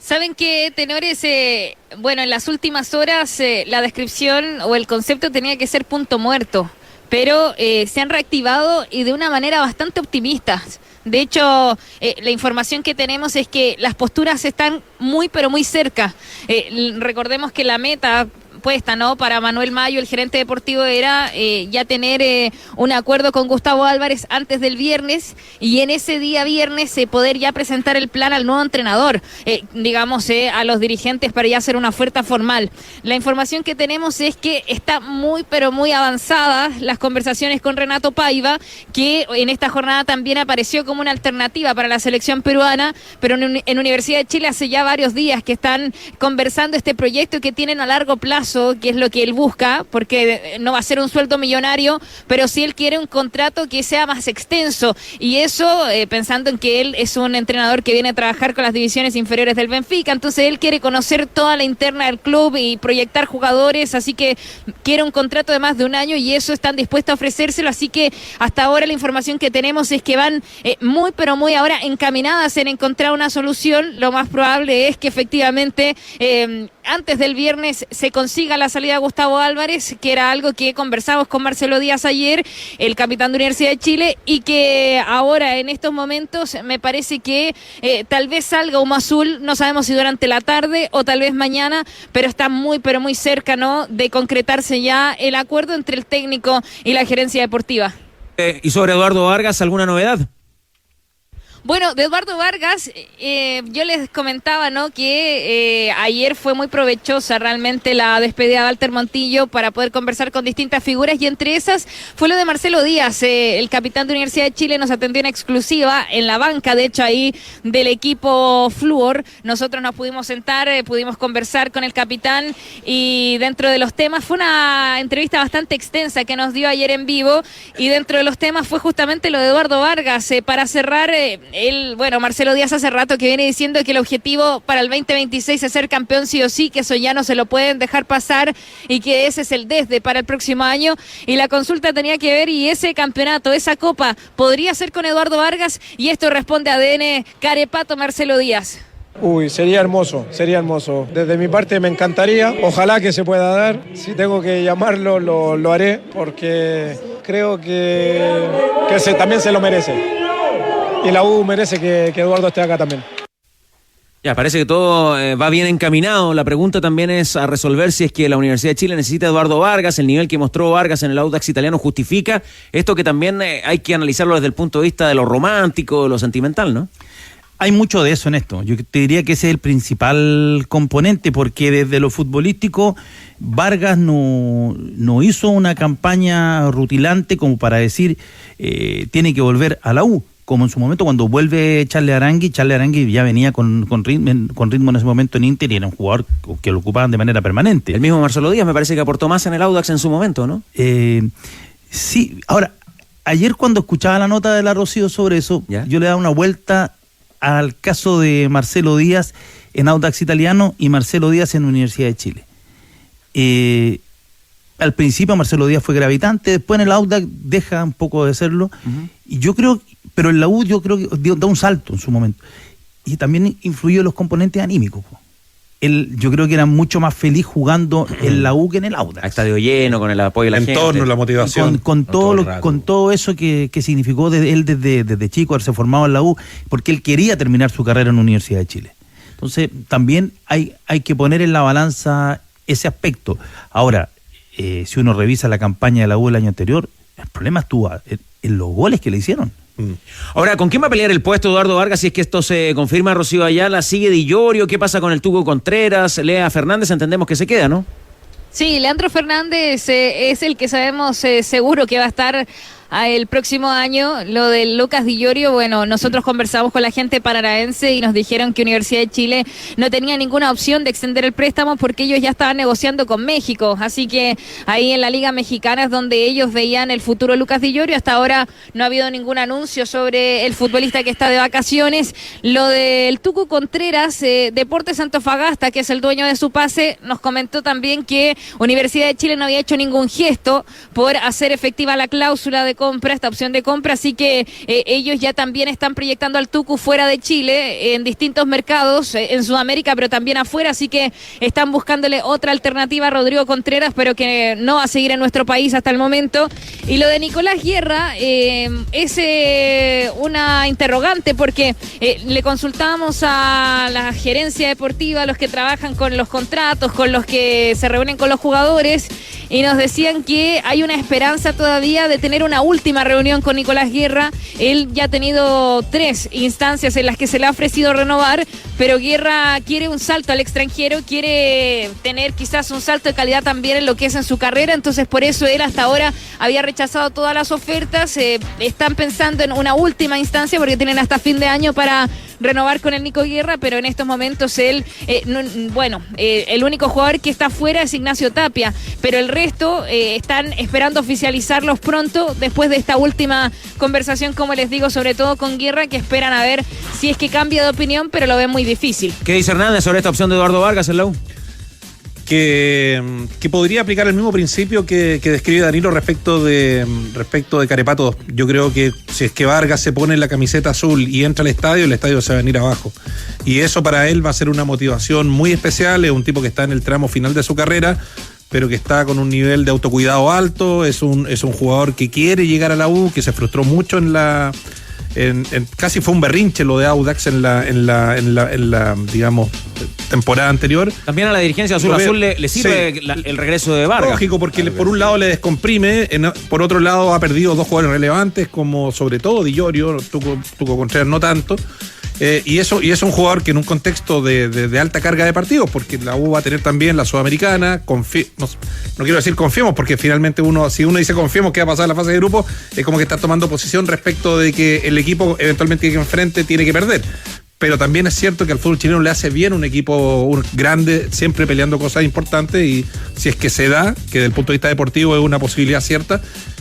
Saben que, tenores, bueno, en las últimas horas la descripción o el concepto tenía que ser punto muerto, pero se han reactivado y de una manera bastante optimista. De hecho, la información que tenemos es que las posturas están muy, pero muy cerca. Recordemos que la meta puesta, ¿no?, para Manuel Mayo, el gerente deportivo, era ya tener un acuerdo con Gustavo Álvarez antes del viernes, y en ese día viernes poder ya presentar el plan al nuevo entrenador, digamos, a los dirigentes para ya hacer una oferta formal. La información que tenemos es que está muy, pero muy avanzada las conversaciones con Renato Paiva, que en esta jornada también apareció como una alternativa para la selección peruana, pero en Universidad de Chile hace ya varios días que están conversando este proyecto que tienen a largo plazo, que es lo que él busca, porque no va a ser un sueldo millonario, pero sí él quiere un contrato que sea más extenso, y eso pensando en que él es un entrenador que viene a trabajar con las divisiones inferiores del Benfica, entonces él quiere conocer toda la interna del club y proyectar jugadores, así que quiere un contrato de más de un año, y eso están dispuestos a ofrecérselo. Así que hasta ahora la información que tenemos es que van muy, pero muy ahora encaminadas en encontrar una solución. Lo más probable es que efectivamente antes del viernes se consiga la salida de Gustavo Álvarez, que era algo que conversamos con Marcelo Díaz ayer, el capitán de Universidad de Chile, y que ahora en estos momentos me parece que tal vez salga humo azul, no sabemos si durante la tarde o tal vez mañana, pero está muy, pero muy cerca, ¿no?, de concretarse ya el acuerdo entre el técnico y la gerencia deportiva. ¿Y sobre Eduardo Vargas, alguna novedad? Bueno, de Eduardo Vargas, yo les comentaba, ¿no?, que ayer fue muy provechosa realmente la despedida de Walter Montillo para poder conversar con distintas figuras, y entre esas fue lo de Marcelo Díaz, el capitán de Universidad de Chile nos atendió en exclusiva en la banca, de hecho ahí del equipo Fluor. Nosotros nos pudimos sentar, pudimos conversar con el capitán, y dentro de los temas fue una entrevista bastante extensa que nos dio ayer en vivo, y dentro de los temas fue justamente lo de Eduardo Vargas. Para cerrar, Marcelo Díaz hace rato que viene diciendo que el objetivo para el 2026 es ser campeón sí o sí, que eso ya no se lo pueden dejar pasar, y que ese es el desde para el próximo año. Y la consulta tenía que ver, y ese campeonato, esa copa, podría ser con Eduardo Vargas, y esto responde a ADN Carepato Marcelo Díaz. Uy, sería hermoso, sería hermoso. Desde mi parte me encantaría, ojalá que se pueda dar. Si tengo que llamarlo, lo haré, porque creo que también se lo merece. Y la U merece que Eduardo esté acá también. Ya, parece que todo va bien encaminado. La pregunta también es a resolver si es que la Universidad de Chile necesita a Eduardo Vargas. El nivel que mostró Vargas en el Audax italiano justifica esto, que también hay que analizarlo desde el punto de vista de lo romántico, de lo sentimental, ¿no? Hay mucho de eso en esto. Yo te diría que ese es el principal componente, porque desde lo futbolístico Vargas no hizo una campaña rutilante como para decir tiene que volver a la U, como en su momento cuando vuelve Charles Arangui ya venía con ritmo en ese momento en Inter, y era un jugador que lo ocupaban de manera permanente. El mismo Marcelo Díaz me parece que aportó más en el Audax en su momento, ¿no? Sí, ahora, ayer cuando escuchaba la nota de la Rocío sobre eso, ¿ya?, yo le daba una vuelta al caso de Marcelo Díaz en Audax italiano y Marcelo Díaz en Universidad de Chile. Al principio Marcelo Díaz fue gravitante, después en el Audax deja un poco de serlo, y yo creo, pero en la U yo creo que da un salto en su momento, y también influyó los componentes anímicos. Yo creo que era mucho más feliz jugando en la U que en el Audax. A estadio lleno, con el apoyo de la gente. El entorno, la motivación. Con todo eso que significó él desde chico haberse formado en la U, porque él quería terminar su carrera en la Universidad de Chile. Entonces también hay que poner en la balanza ese aspecto. Ahora, si uno revisa la campaña de la U el año anterior, el problema estuvo en los goles que le hicieron. Ahora, ¿con quién va a pelear el puesto Eduardo Vargas si es que esto se confirma? Rocío Ayala, ¿sigue Di Llorio? ¿Qué pasa con el Tuco Contreras? Lea Fernández, entendemos que se queda, ¿no? Sí, Leandro Fernández es el que sabemos seguro que va a estar el próximo año. Lo de Lucas Di Llorio, bueno, nosotros conversamos con la gente paranaense y nos dijeron que Universidad de Chile no tenía ninguna opción de extender el préstamo porque ellos ya estaban negociando con México, así que ahí en la Liga Mexicana es donde ellos veían el futuro de Lucas Di Llorio. Hasta ahora no ha habido ningún anuncio sobre el futbolista que está de vacaciones. Lo del Tucu Contreras, Deportes Antofagasta, que es el dueño de su pase, nos comentó también que Universidad de Chile no había hecho ningún gesto por hacer efectiva la cláusula de compra, esta opción de compra, así que ellos ya también están proyectando al Tucu fuera de Chile, en distintos mercados, en Sudamérica, pero también afuera, así que están buscándole otra alternativa a Rodrigo Contreras, pero que no va a seguir en nuestro país hasta el momento. Y lo de Nicolás Guerra es una interrogante, porque le consultábamos a la gerencia deportiva, a los que trabajan con los contratos, con los que se reúnen con los jugadores, y nos decían que hay una esperanza todavía de tener una última reunión con Nicolás Guerra. Él ya ha tenido 3 instancias en las que se le ha ofrecido renovar, pero Guerra quiere un salto al extranjero, quiere tener quizás un salto de calidad también en lo que es en su carrera, entonces por eso él hasta ahora había rechazado todas las ofertas. Están pensando en una última instancia porque tienen hasta fin de año para renovar con el Nico Guerra, pero en estos momentos él, el único jugador que está fuera es Ignacio Tapia, pero el resto están esperando oficializarlos pronto después de esta última conversación, como les digo, sobre todo con Guerra, que esperan a ver si es que cambia de opinión, pero lo ven muy difícil. ¿Qué dice Hernández sobre esta opción de Eduardo Vargas en la U? Que podría aplicar el mismo principio que describe Danilo respecto de Carepato. Yo creo que si es que Vargas se pone la camiseta azul y entra al estadio, el estadio se va a venir abajo. Y eso para él va a ser una motivación muy especial. Es un tipo que está en el tramo final de su carrera, pero que está con un nivel de autocuidado alto. Es un jugador que quiere llegar a la U, que se frustró mucho casi fue un berrinche lo de Audax en la digamos, temporada anterior. También a la dirigencia Azul le sirve el regreso de Vargas. Lógico, porque por un lado le descomprime, por otro lado ha perdido 2 jugadores relevantes, como sobre todo Di Llorio, Tuco Contreras no tanto. Y es un jugador que en un contexto de alta carga de partidos, porque la U va a tener también la Sudamericana, no quiero decir confiemos, porque finalmente si uno dice confiemos que va a pasar la fase de grupo, es como que está tomando posición respecto de que el equipo eventualmente que enfrente tiene que perder. Pero también es cierto que al fútbol chileno le hace bien un equipo grande, siempre peleando cosas importantes, y si es que se da, que desde el punto de vista deportivo es una posibilidad cierta,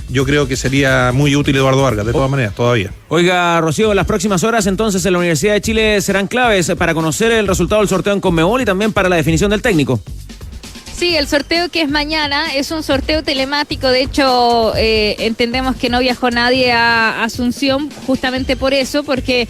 yo creo que sería muy útil Eduardo Vargas, de todas maneras, todavía. Oiga, Rocío, las próximas horas entonces en la Universidad de Chile serán claves para conocer el resultado del sorteo en Conmebol y también para la definición del técnico. Sí, el sorteo que es mañana es un sorteo telemático. De hecho, entendemos que no viajó nadie a Asunción justamente por eso, porque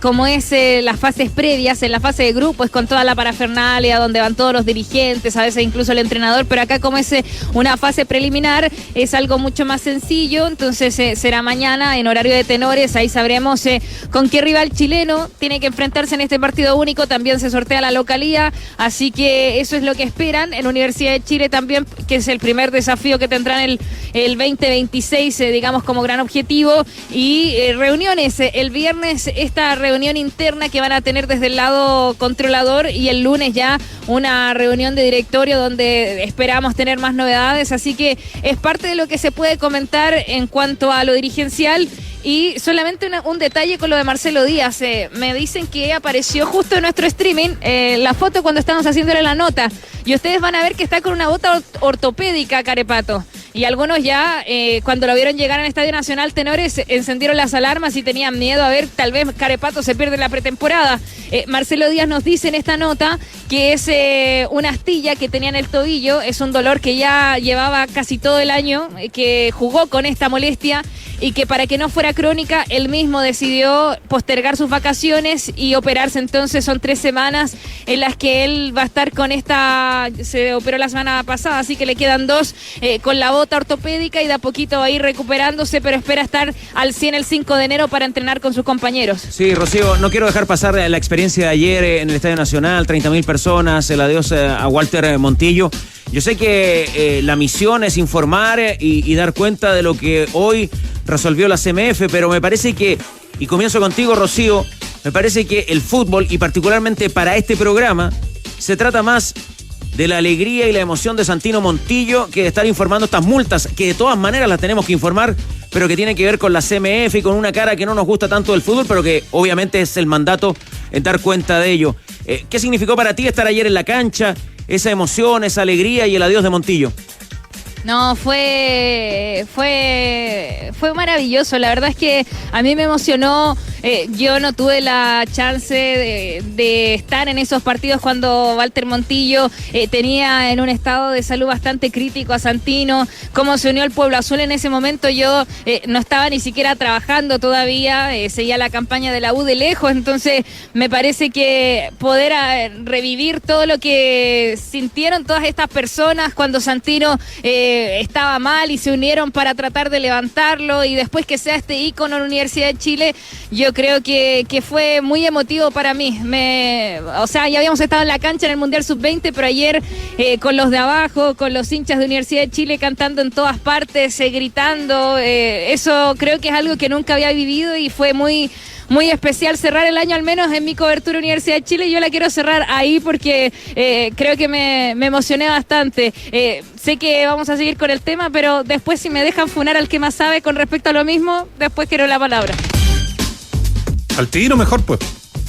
como es las fases previas, en la fase de grupo es con toda la parafernalia, donde van todos los dirigentes, a veces incluso el entrenador, pero acá como es una fase preliminar, es algo mucho más sencillo. Entonces será mañana en horario de tenores, ahí sabremos con qué rival chileno tiene que enfrentarse en este partido único. También se sortea la localía, así que eso es lo que esperan en Universidad de Chile también, que es el primer desafío que tendrán el 2026, digamos, como gran objetivo. Y reuniones, el viernes esta reunión interna que van a tener desde el lado controlador, y el lunes ya una reunión de directorio donde esperamos tener más novedades, así que es parte de lo que se puede comentar en cuanto a lo dirigencial. Y solamente un detalle con lo de Marcelo Díaz. Me dicen que apareció justo en nuestro streaming la foto cuando estábamos haciéndole la nota. Y ustedes van a ver que está con una bota ortopédica, Carepato. Y algunos ya, cuando lo vieron llegar en el Estadio Nacional Tenores, encendieron las alarmas y tenían miedo a ver, tal vez Carepato se pierde la pretemporada. Marcelo Díaz nos dice en esta nota que es una astilla que tenía en el tobillo, es un dolor que ya llevaba casi todo el año, que jugó con esta molestia, y que para que no fuera crónica, él mismo decidió postergar sus vacaciones y operarse. Entonces son 3 semanas en las que él va a estar con esta, se operó la semana pasada, así que le quedan 2 con la bota ortopédica, y de a poquito va a ir recuperándose, pero espera estar al 100 el 5 de enero para entrenar con sus compañeros. Sí, Rocío, no quiero dejar pasar la experiencia de ayer en el Estadio Nacional, 30.000 personas, el adiós a Walter Montillo. Yo sé que la misión es informar y dar cuenta de lo que hoy resolvió la CMF, pero me parece que, y comienzo contigo, Rocío, me parece que el fútbol, y particularmente para este programa, se trata más de la alegría y la emoción de Santino Montillo, que de estar informando estas multas, que de todas maneras las tenemos que informar, pero que tienen que ver con la CMF y con una cara que no nos gusta tanto del fútbol, pero que obviamente es el mandato en dar cuenta de ello. ¿Qué significó para ti estar ayer en la cancha, esa emoción, esa alegría y el adiós de Montillo? No, fue maravilloso. La verdad es que a mí me emocionó. Yo no tuve la chance de estar en esos partidos cuando Walter Montillo tenía en un estado de salud bastante crítico a Santino. Cómo se unió el Pueblo Azul en ese momento. Yo no estaba ni siquiera trabajando todavía. Seguía la campaña de la U de lejos. Entonces me parece que poder revivir todo lo que sintieron todas estas personas cuando Santino estaba mal y se unieron para tratar de levantarlo, y después que sea este ícono en la Universidad de Chile, yo creo que fue muy emotivo para mí. O sea, ya habíamos estado en la cancha en el Mundial Sub-20, pero ayer con los de abajo, con los hinchas de Universidad de Chile cantando en todas partes, gritando, eso creo que es algo que nunca había vivido y fue muy especial cerrar el año, al menos en mi cobertura Universidad de Chile. Yo la quiero cerrar ahí porque creo que me emocioné bastante. Sé que vamos a seguir con el tema, pero después, si me dejan funar al que más sabe con respecto a lo mismo, después quiero la palabra. Al tiro mejor, pues.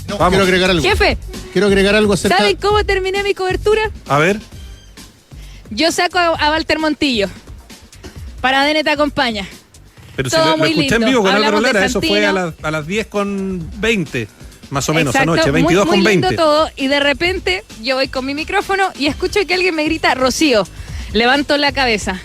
No, quiero agregar algo. Jefe. Quiero agregar algo acerca... ¿Saben cómo terminé mi cobertura? A ver. Yo saco a Walter Montillo. Para ADN te acompaña. Pero si lo escuché en vivo con Álvaro Lara, eso fue a las 10:20, más o menos. Exacto, anoche, 22:20. Muy lindo todo, y de repente yo voy con mi micrófono y escucho que alguien me grita, Rocío. Levanto la cabeza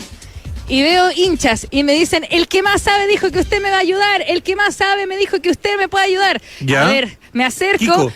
y veo hinchas y me dicen, el que más sabe dijo que usted me va a ayudar, el que más sabe me dijo que usted me puede ayudar. ¿Ya? A ver, me acerco... Kiko.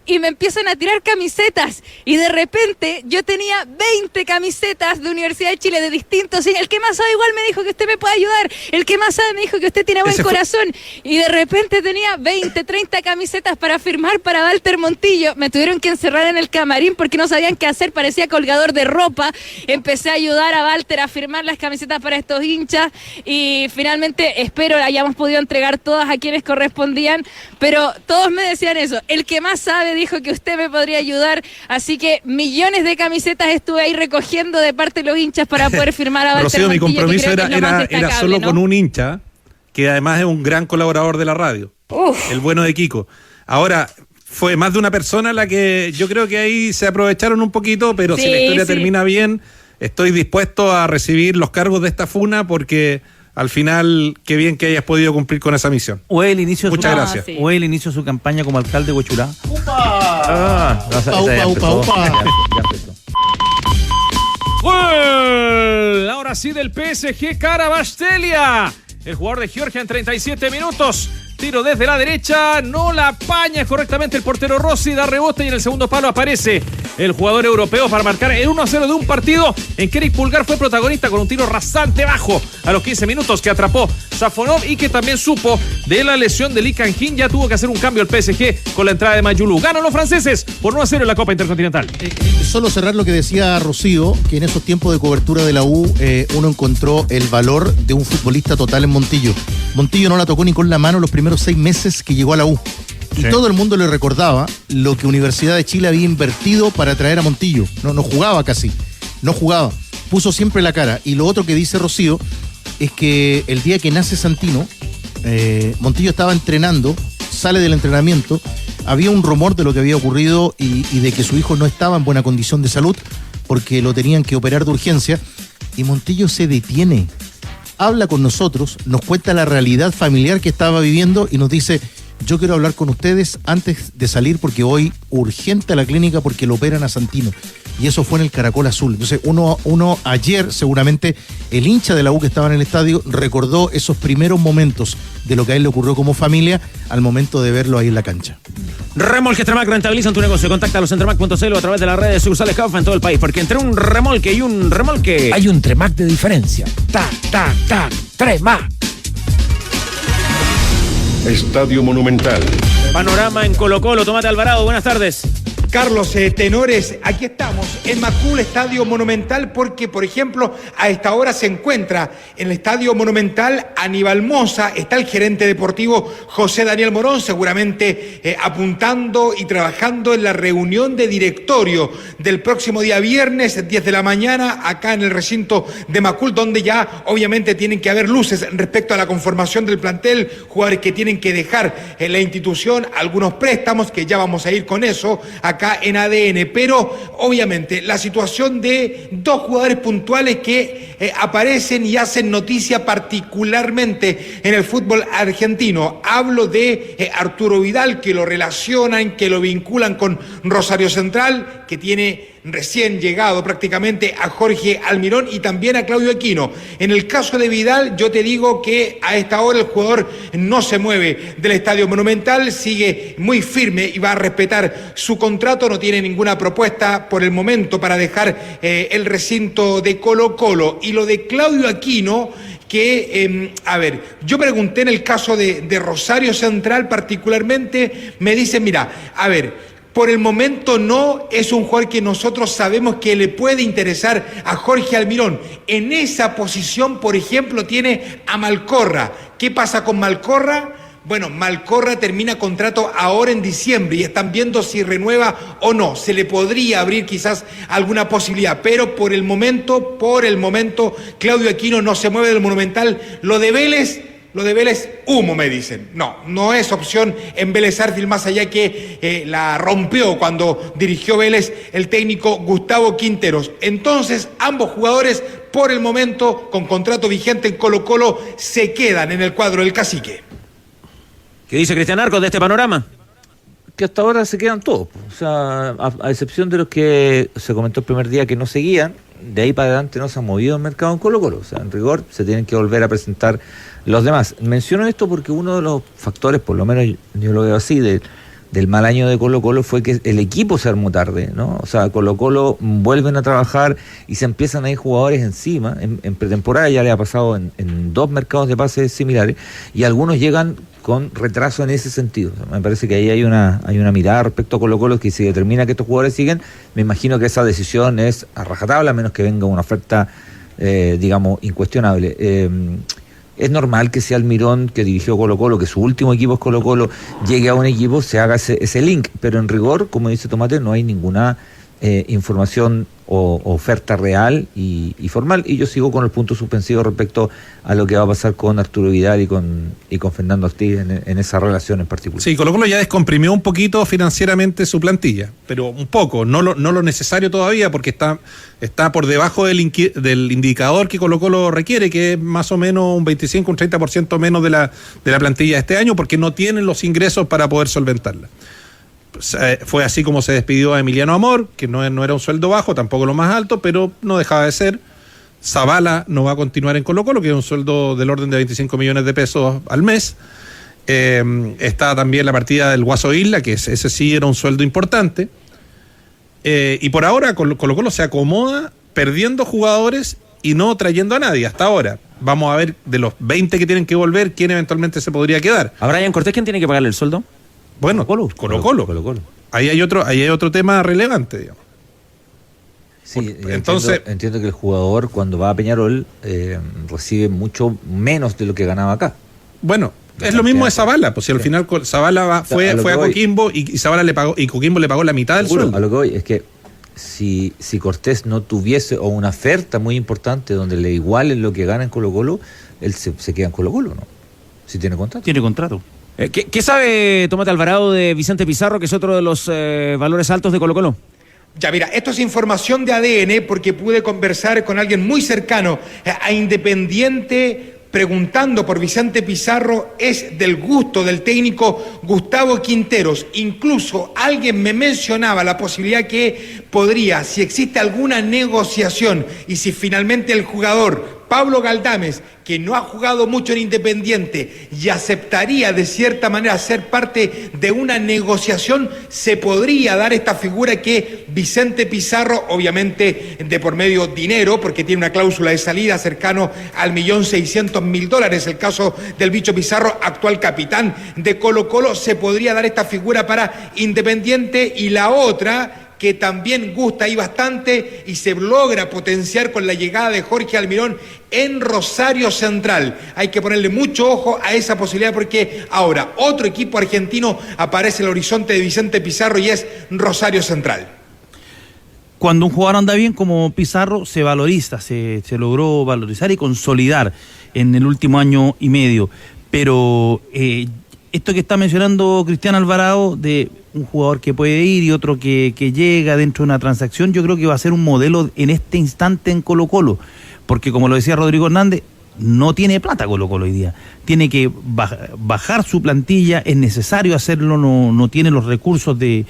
Y me empiezan a tirar camisetas. Y de repente yo tenía 20 camisetas de Universidad de Chile de distintos. Y el que más sabe igual me dijo que usted me puede ayudar. El que más sabe me dijo que usted tiene buen corazón. Y de repente tenía 20, 30 camisetas para firmar para Walter Montillo. Me tuvieron que encerrar en el camarín porque no sabían qué hacer. Parecía colgador de ropa. Empecé a ayudar a Walter a firmar las camisetas para estos hinchas. Y finalmente espero hayamos podido entregar todas a quienes correspondían. Pero todos me decían eso. El que más sabe dijo que usted me podría ayudar, así que millones de camisetas estuve ahí recogiendo de parte de los hinchas para poder firmar a Walter Rocío, Montillo, mi compromiso era solo, ¿no? con un hincha, que además es un gran colaborador de la radio, el bueno de Kiko. Ahora, fue más de una persona la que yo creo que ahí se aprovecharon un poquito, pero si la historia termina bien, estoy dispuesto a recibir los cargos de esta funa, porque... Al final, qué bien que hayas podido cumplir con esa misión. Muchas gracias. O él inició su campaña como alcalde de Huechurá. ¡Gol! Ahora sí del PSG, Kvaratskhelia. El jugador de Georgia en 37 minutos. Tiro desde la derecha, no la apaña correctamente el portero Rossi, da rebote y en el segundo palo aparece el jugador europeo para marcar el 1-0 de un partido en que Eric Pulgar fue protagonista con un tiro rasante bajo a los 15 minutos que atrapó Safonov y que también supo de la lesión de Lee Kang-in. Ya tuvo que hacer un cambio el PSG con la entrada de Mayulu. Ganan los franceses por 1-0 en la Copa Intercontinental. Solo cerrar lo que decía Rocío, que en esos tiempos de cobertura de la U uno encontró el valor de un futbolista total en Montillo. Montillo no la tocó ni con la mano los primeros 6 meses que llegó a la U. Y todo el mundo le recordaba lo que Universidad de Chile había invertido para traer a Montillo. No jugaba casi, no jugaba. Puso siempre la cara. Y lo otro que dice Rocío es que el día que nace Santino, Montillo estaba entrenando, sale del entrenamiento, había un rumor de lo que había ocurrido y de que su hijo no estaba en buena condición de salud porque lo tenían que operar de urgencia, y Montillo se detiene, habla con nosotros, nos cuenta la realidad familiar que estaba viviendo y nos dice: yo quiero hablar con ustedes antes de salir porque voy urgente a la clínica porque lo operan a Santino. Y eso fue en el Caracol Azul. Entonces uno ayer, seguramente, el hincha de la U que estaba en el estadio recordó esos primeros momentos de lo que a él le ocurrió como familia al momento de verlo ahí en la cancha. Remolque Tremac, rentabilizan tu negocio. Contáctalos en tremac.cl o a través de las redes de sucursales Kaufa en todo el país, porque entre un remolque y un remolque hay un Tremac de diferencia. Tremac. Estadio Monumental. Panorama en Colo-Colo. Tomate Alvarado, buenas tardes. Carlos, tenores, aquí estamos en Macul, Estadio Monumental, porque, por ejemplo, a esta hora se encuentra en el Estadio Monumental Aníbal Mosa, está el gerente deportivo José Daniel Morón, seguramente apuntando y trabajando en la reunión de directorio del próximo día viernes, 10 de la mañana, acá en el recinto de Macul, donde ya obviamente tienen que haber luces respecto a la conformación del plantel, jugadores que tienen que dejar la institución, algunos préstamos, que ya vamos a ir con eso acá en ADN, pero obviamente la situación de dos jugadores puntuales que aparecen y hacen noticia particularmente en el fútbol argentino. Hablo de Arturo Vidal, que lo relacionan, que lo vinculan con Rosario Central, que tiene recién llegado prácticamente a Jorge Almirón y también a Claudio Aquino. En el caso de Vidal, yo te digo que a esta hora el jugador no se mueve del Estadio Monumental, sigue muy firme y va a respetar su contrato, no tiene ninguna propuesta por el momento para dejar el recinto de Colo-Colo. Y lo de Claudio Aquino, que, yo pregunté en el caso de Rosario Central particularmente, me dicen, mira, por el momento no es un jugador que nosotros sabemos que le puede interesar a Jorge Almirón. En esa posición, por ejemplo, tiene a Malcorra. ¿Qué pasa con Malcorra? Bueno, Malcorra termina contrato ahora en diciembre y están viendo si renueva o no. Se le podría abrir quizás alguna posibilidad, pero por el momento, Claudio Aquino no se mueve del Monumental. Lo de Vélez, humo, me dicen. No es opción en Vélez Sarsfield, más allá que la rompió cuando dirigió Vélez el técnico Gustavo Quinteros. Entonces, ambos jugadores, por el momento, con contrato vigente en Colo-Colo, se quedan en el cuadro del Cacique. ¿Qué dice Cristian Arcos de este panorama? Que hasta ahora se quedan todos. O sea, a excepción de los que se comentó el primer día que no seguían, de ahí para adelante no se ha movido el mercado en Colo-Colo. O sea, en rigor se tienen que volver a presentar los demás. Menciono esto porque uno de los factores, por lo menos yo lo veo así, del mal año de Colo-Colo fue que el equipo se armó tarde, ¿no? O sea, Colo-Colo vuelven a trabajar y se empiezan a ir jugadores encima. En pretemporada ya le ha pasado en dos mercados de pases similares y algunos llegan con retraso en ese sentido. O sea, me parece que ahí hay una mirada respecto a Colo-Colo que si determina que estos jugadores siguen, me imagino que esa decisión es a rajatabla, a menos que venga una oferta, incuestionable. Es normal que sea Almirón, que dirigió Colo-Colo, que su último equipo es Colo-Colo, llegue a un equipo, se haga ese link, pero en rigor, como dice Tomate, no hay ninguna información o oferta real y formal, y yo sigo con el punto suspensivo respecto a lo que va a pasar con Arturo Vidal y con Fernando Ortiz en esa relación en particular. Sí, Colo-Colo ya descomprimió un poquito financieramente su plantilla, pero un poco, no lo necesario todavía, porque está por debajo del indicador que Colo-Colo requiere, que es más o menos un 25, un 30% menos de la plantilla de este año, porque no tienen los ingresos para poder solventarla. Fue así como se despidió a Emiliano Amor, que no era un sueldo bajo, tampoco lo más alto, pero no dejaba de ser. Zavala no va a continuar en Colo-Colo, que es un sueldo del orden de 25 millones de pesos al mes. Está también la partida del Guaso Isla, que ese sí era un sueldo importante. Y por ahora Colo-Colo se acomoda perdiendo jugadores y no trayendo a nadie hasta ahora. Vamos a ver de los 20 que tienen que volver, quién eventualmente se podría quedar. ¿A Brian Cortés quién tiene que pagarle el sueldo? Bueno, Colo-Colo. Ahí hay otro tema relevante, digamos. Sí, entonces entiendo que el jugador cuando va a Peñarol recibe mucho menos de lo que ganaba acá. Bueno, es lo mismo de Zavala, pues si al final Zavala fue a Coquimbo y Zavala le pagó, y Coquimbo le pagó la mitad del sueldo. A lo que voy es que si Cortés no tuviese o una oferta muy importante donde le igualen lo que gana en Colo-Colo, él se queda en Colo-Colo, ¿no? Si tiene contrato. Tiene contrato. ¿Qué sabe Tomate Alvarado de Vicente Pizarro, que es otro de los valores altos de Colo-Colo? Ya, mira, esto es información de ADN porque pude conversar con alguien muy cercano a Independiente preguntando por Vicente Pizarro. Es del gusto del técnico Gustavo Quinteros. Incluso alguien me mencionaba la posibilidad que podría, si existe alguna negociación y si finalmente el jugador Pablo Galdames, que no ha jugado mucho en Independiente y aceptaría de cierta manera ser parte de una negociación, se podría dar esta figura que Vicente Pizarro, obviamente de por medio dinero, porque tiene una cláusula de salida cercano al $1.600.000, el caso del Bicho Pizarro, actual capitán de Colo-Colo, se podría dar esta figura para Independiente. Y la otra, que también gusta ahí bastante y se logra potenciar con la llegada de Jorge Almirón en Rosario Central. Hay que ponerle mucho ojo a esa posibilidad, porque ahora otro equipo argentino aparece en el horizonte de Vicente Pizarro y es Rosario Central. Cuando un jugador anda bien como Pizarro, se valoriza, se logró valorizar y consolidar en el último año y medio. Pero esto que está mencionando Cristian Alvarado, de un jugador que puede ir y otro que llega dentro de una transacción, yo creo que va a ser un modelo en este instante en Colo-Colo, porque como lo decía Rodrigo Hernández, no tiene plata Colo-Colo hoy día, tiene bajar su plantilla, es necesario hacerlo, no tiene los recursos del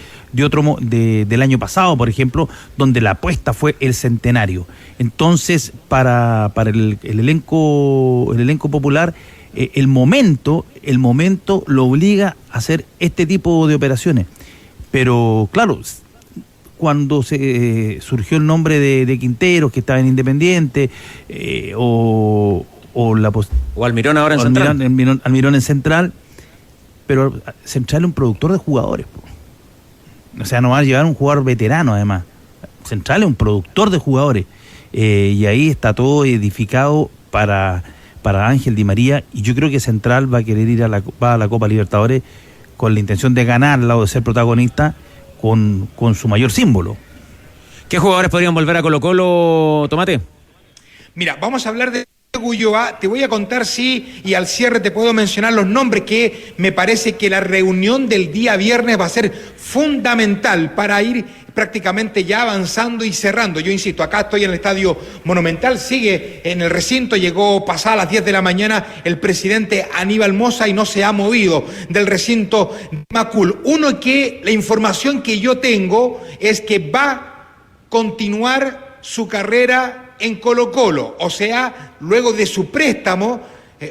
año pasado, por ejemplo, donde la apuesta fue el centenario. Entonces, para el elenco popular, el momento lo obliga a hacer este tipo de operaciones. Pero claro, cuando surgió el nombre de Quinteros, que estaba en Independiente, o Almirón ahora en Central. Almirón en Central, pero Central es un productor de jugadores. O sea, no va a llevar un jugador veterano además. Central es un productor de jugadores. Y ahí está todo edificado para Ángel Di María, y yo creo que Central va a querer ir a la Copa Libertadores con la intención de ganarla o de ser protagonista con su mayor símbolo. ¿Qué jugadores podrían volver a Colo-Colo, Tomate? Mira, vamos a hablar de Ulloa. Te voy a contar, sí, y al cierre te puedo mencionar los nombres, que me parece que la reunión del día viernes va a ser fundamental para ir prácticamente ya avanzando y cerrando. Yo insisto, acá estoy en el Estadio Monumental, sigue en el recinto, llegó pasada las 10 de la mañana el presidente Aníbal Mosa y no se ha movido del recinto de Macul. La información que yo tengo es que va a continuar su carrera en Colo-Colo, o sea, luego de su préstamo,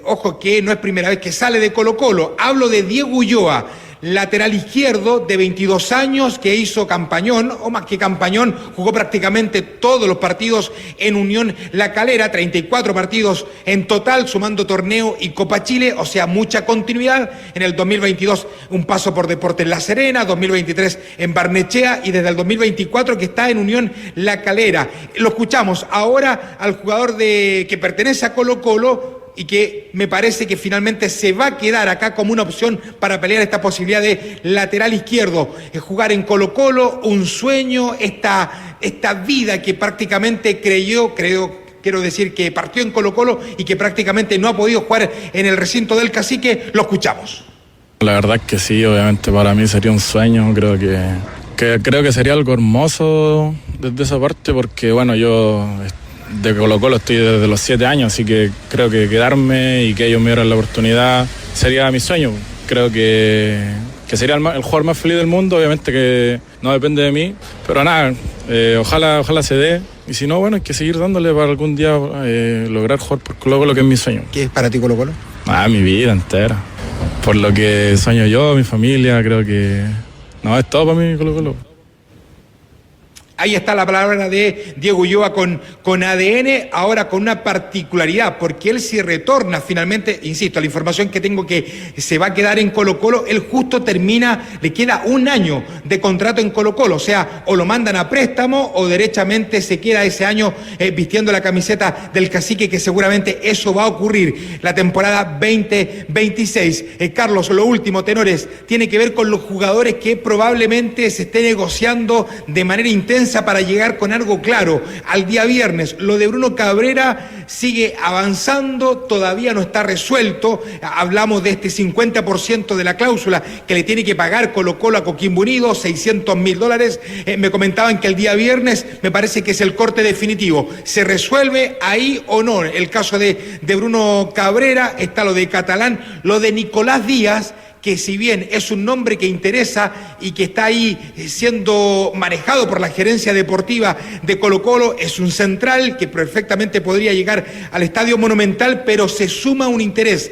ojo que no es primera vez que sale de Colo-Colo, hablo de Diego Ulloa, lateral izquierdo de 22 años que hizo campañón, o más que campañón, jugó prácticamente todos los partidos en Unión La Calera, 34 partidos en total, sumando torneo y Copa Chile, o sea, mucha continuidad. En el 2022 un paso por Deportes La Serena, 2023 en Barnechea y desde el 2024 que está en Unión La Calera. Lo escuchamos ahora al jugador que pertenece a Colo-Colo, y que me parece que finalmente se va a quedar acá como una opción para pelear esta posibilidad de lateral izquierdo. Jugar en Colo-Colo, un sueño, esta vida que prácticamente quiero decir que partió en Colo-Colo y que prácticamente no ha podido jugar en el recinto del Cacique. Lo escuchamos. La verdad es que sí, obviamente para mí sería un sueño, creo que sería algo hermoso desde esa parte, porque bueno, yo de Colo-Colo estoy desde los 7 años, así que creo que quedarme y que ellos me dieran la oportunidad sería mi sueño. Creo que sería el jugador más feliz del mundo, obviamente que no depende de mí, pero nada, ojalá se dé, y si no, bueno, hay que seguir dándole para algún día lograr jugar por Colo-Colo, que es mi sueño. ¿Qué es para ti Colo-Colo? Mi vida entera, por lo que sueño yo, mi familia, creo que no, es todo para mí Colo-Colo. Ahí está la palabra de Diego Ulloa con ADN, ahora con una particularidad, porque él si retorna finalmente, insisto, la información que tengo que se va a quedar en Colo-Colo, él justo le queda un año de contrato en Colo-Colo, o sea, o lo mandan a préstamo o derechamente se queda ese año vistiendo la camiseta del Cacique, que seguramente eso va a ocurrir la temporada 2026. Carlos, lo último, tenores, tiene que ver con los jugadores que probablemente se esté negociando de manera intensa para llegar con algo claro al día viernes. Lo de Bruno Cabrera sigue avanzando, todavía no está resuelto. Hablamos de este 50% de la cláusula que le tiene que pagar Colo-Colo a Coquimbo Unido, $600.000. Me comentaban que el día viernes me parece que es el corte definitivo. ¿Se resuelve ahí o no? El caso de Bruno Cabrera, está lo de Catalán, lo de Nicolás Díaz, que si bien es un nombre que interesa y que está ahí siendo manejado por la gerencia deportiva de Colo-Colo, es un central que perfectamente podría llegar al Estadio Monumental, pero se suma un interés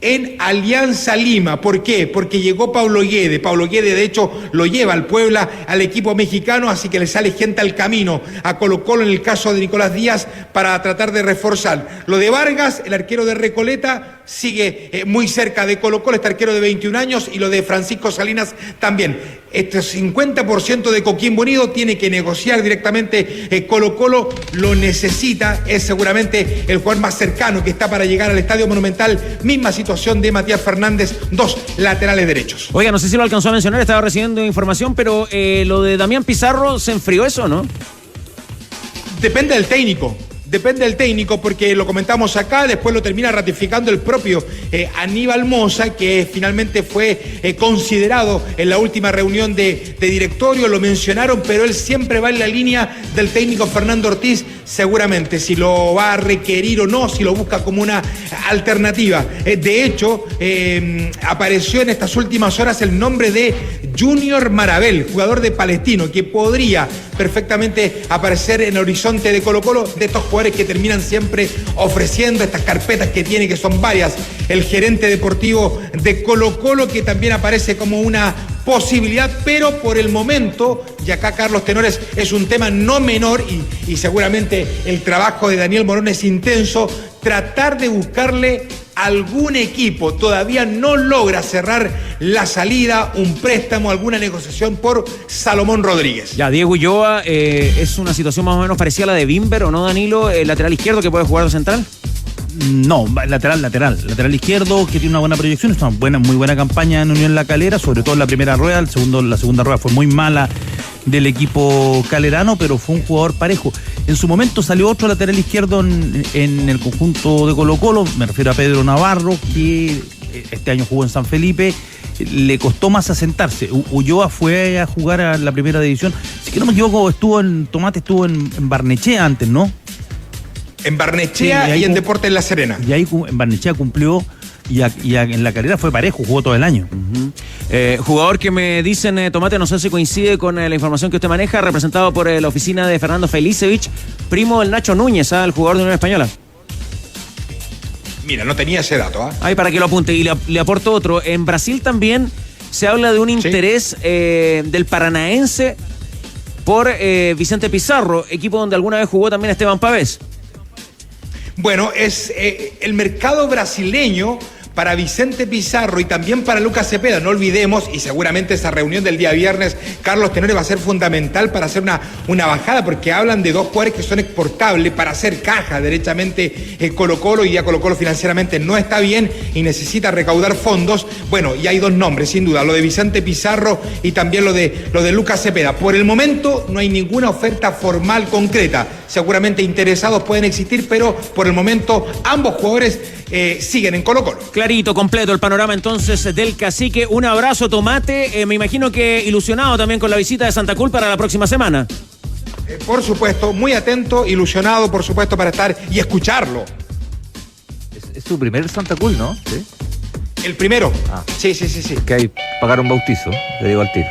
en Alianza Lima. ¿Por qué? Porque llegó Paulo Guede. Paulo Guede, de hecho, lo lleva al Puebla, al equipo mexicano, así que le sale gente al camino a Colo-Colo en el caso de Nicolás Díaz para tratar de reforzar. Lo de Vargas, el arquero de Recoleta, sigue muy cerca de Colo-Colo, este arquero de 21 años, y lo de Francisco Salinas también. Este 50% de Coquimbo Unido tiene que negociar directamente Colo-Colo, lo necesita, es seguramente el jugador más cercano que está para llegar al Estadio Monumental. Misma situación de Matías Fernández, 2 laterales derechos. Oiga, no sé si lo alcanzó a mencionar, estaba recibiendo información, pero lo de Damián Pizarro, ¿se enfrió eso, no? Depende del técnico. Depende del técnico, porque lo comentamos acá, después lo termina ratificando el propio Aníbal Mosa, que finalmente fue considerado en la última reunión de directorio, lo mencionaron, pero él siempre va en la línea del técnico Fernando Ortiz, seguramente, si lo va a requerir o no, si lo busca como una alternativa. De hecho, apareció en estas últimas horas el nombre de Junior Marabel, jugador de Palestino, que podría perfectamente aparecer en el horizonte de Colo-Colo, de estos jugadores que terminan siempre ofreciendo estas carpetas que tiene, que son varias. El gerente deportivo de Colo-Colo, que también aparece como una posibilidad, pero por el momento, y acá Carlos Tenores, es un tema no menor, y seguramente el trabajo de Daniel Morón es intenso, tratar de buscarle algún equipo. Todavía no logra cerrar la salida, un préstamo, alguna negociación por Salomón Rodríguez. Ya, Diego Ulloa, ¿es una situación más o menos parecida a la de Bimber o no, Danilo, el lateral izquierdo que puede jugar de central? No, lateral izquierdo, que tiene una buena proyección, es una muy buena campaña en Unión La Calera, sobre todo en la primera rueda. La segunda rueda fue muy mala del equipo calerano, pero fue un jugador parejo. En su momento salió otro lateral izquierdo en el conjunto de Colo-Colo, me refiero a Pedro Navarro, que este año jugó en San Felipe, le costó más asentarse. Ulloa fue a jugar a la primera división, si que no me equivoco, estuvo en Barnechea antes, ¿no? En Barnechea, sí, y en Deportes La Serena. Y ahí en Barnechea cumplió, y en la Calera fue parejo, jugó todo el año. Jugador que me dicen, Tomate, no sé si coincide con la información que usted maneja, representado por la oficina de Fernando Felicevich, primo del Nacho Núñez, el jugador de Unión Española. Mira, no tenía ese dato. Ahí para que lo apunte, y le aporto otro. En Brasil también se habla de un interés del paranaense por Vicente Pizarro, equipo donde alguna vez jugó también Esteban Pavés. Bueno, es el mercado brasileño para Vicente Pizarro y también para Lucas Cepeda. No olvidemos, y seguramente esa reunión del día viernes, Carlos Tenores, va a ser fundamental para hacer una bajada, porque hablan de dos jugadores que son exportables para hacer caja derechamente Colo-Colo, y ya Colo-Colo financieramente no está bien y necesita recaudar fondos. Bueno, y hay dos nombres, sin duda, lo de Vicente Pizarro y también lo de Lucas Cepeda. Por el momento no hay ninguna oferta formal concreta. Seguramente interesados pueden existir, pero por el momento ambos jugadores siguen en Colo-Colo. Clarito, completo el panorama entonces del Cacique. Un abrazo, Tomate. Me imagino que ilusionado también con la visita de Santa Cruz para la próxima semana. Por supuesto, muy atento, ilusionado, por supuesto, para estar y escucharlo. Es su primer Santa Cruz, ¿no? ¿Sí? El primero. Sí. Que hay pagar un bautizo, le digo al tiro.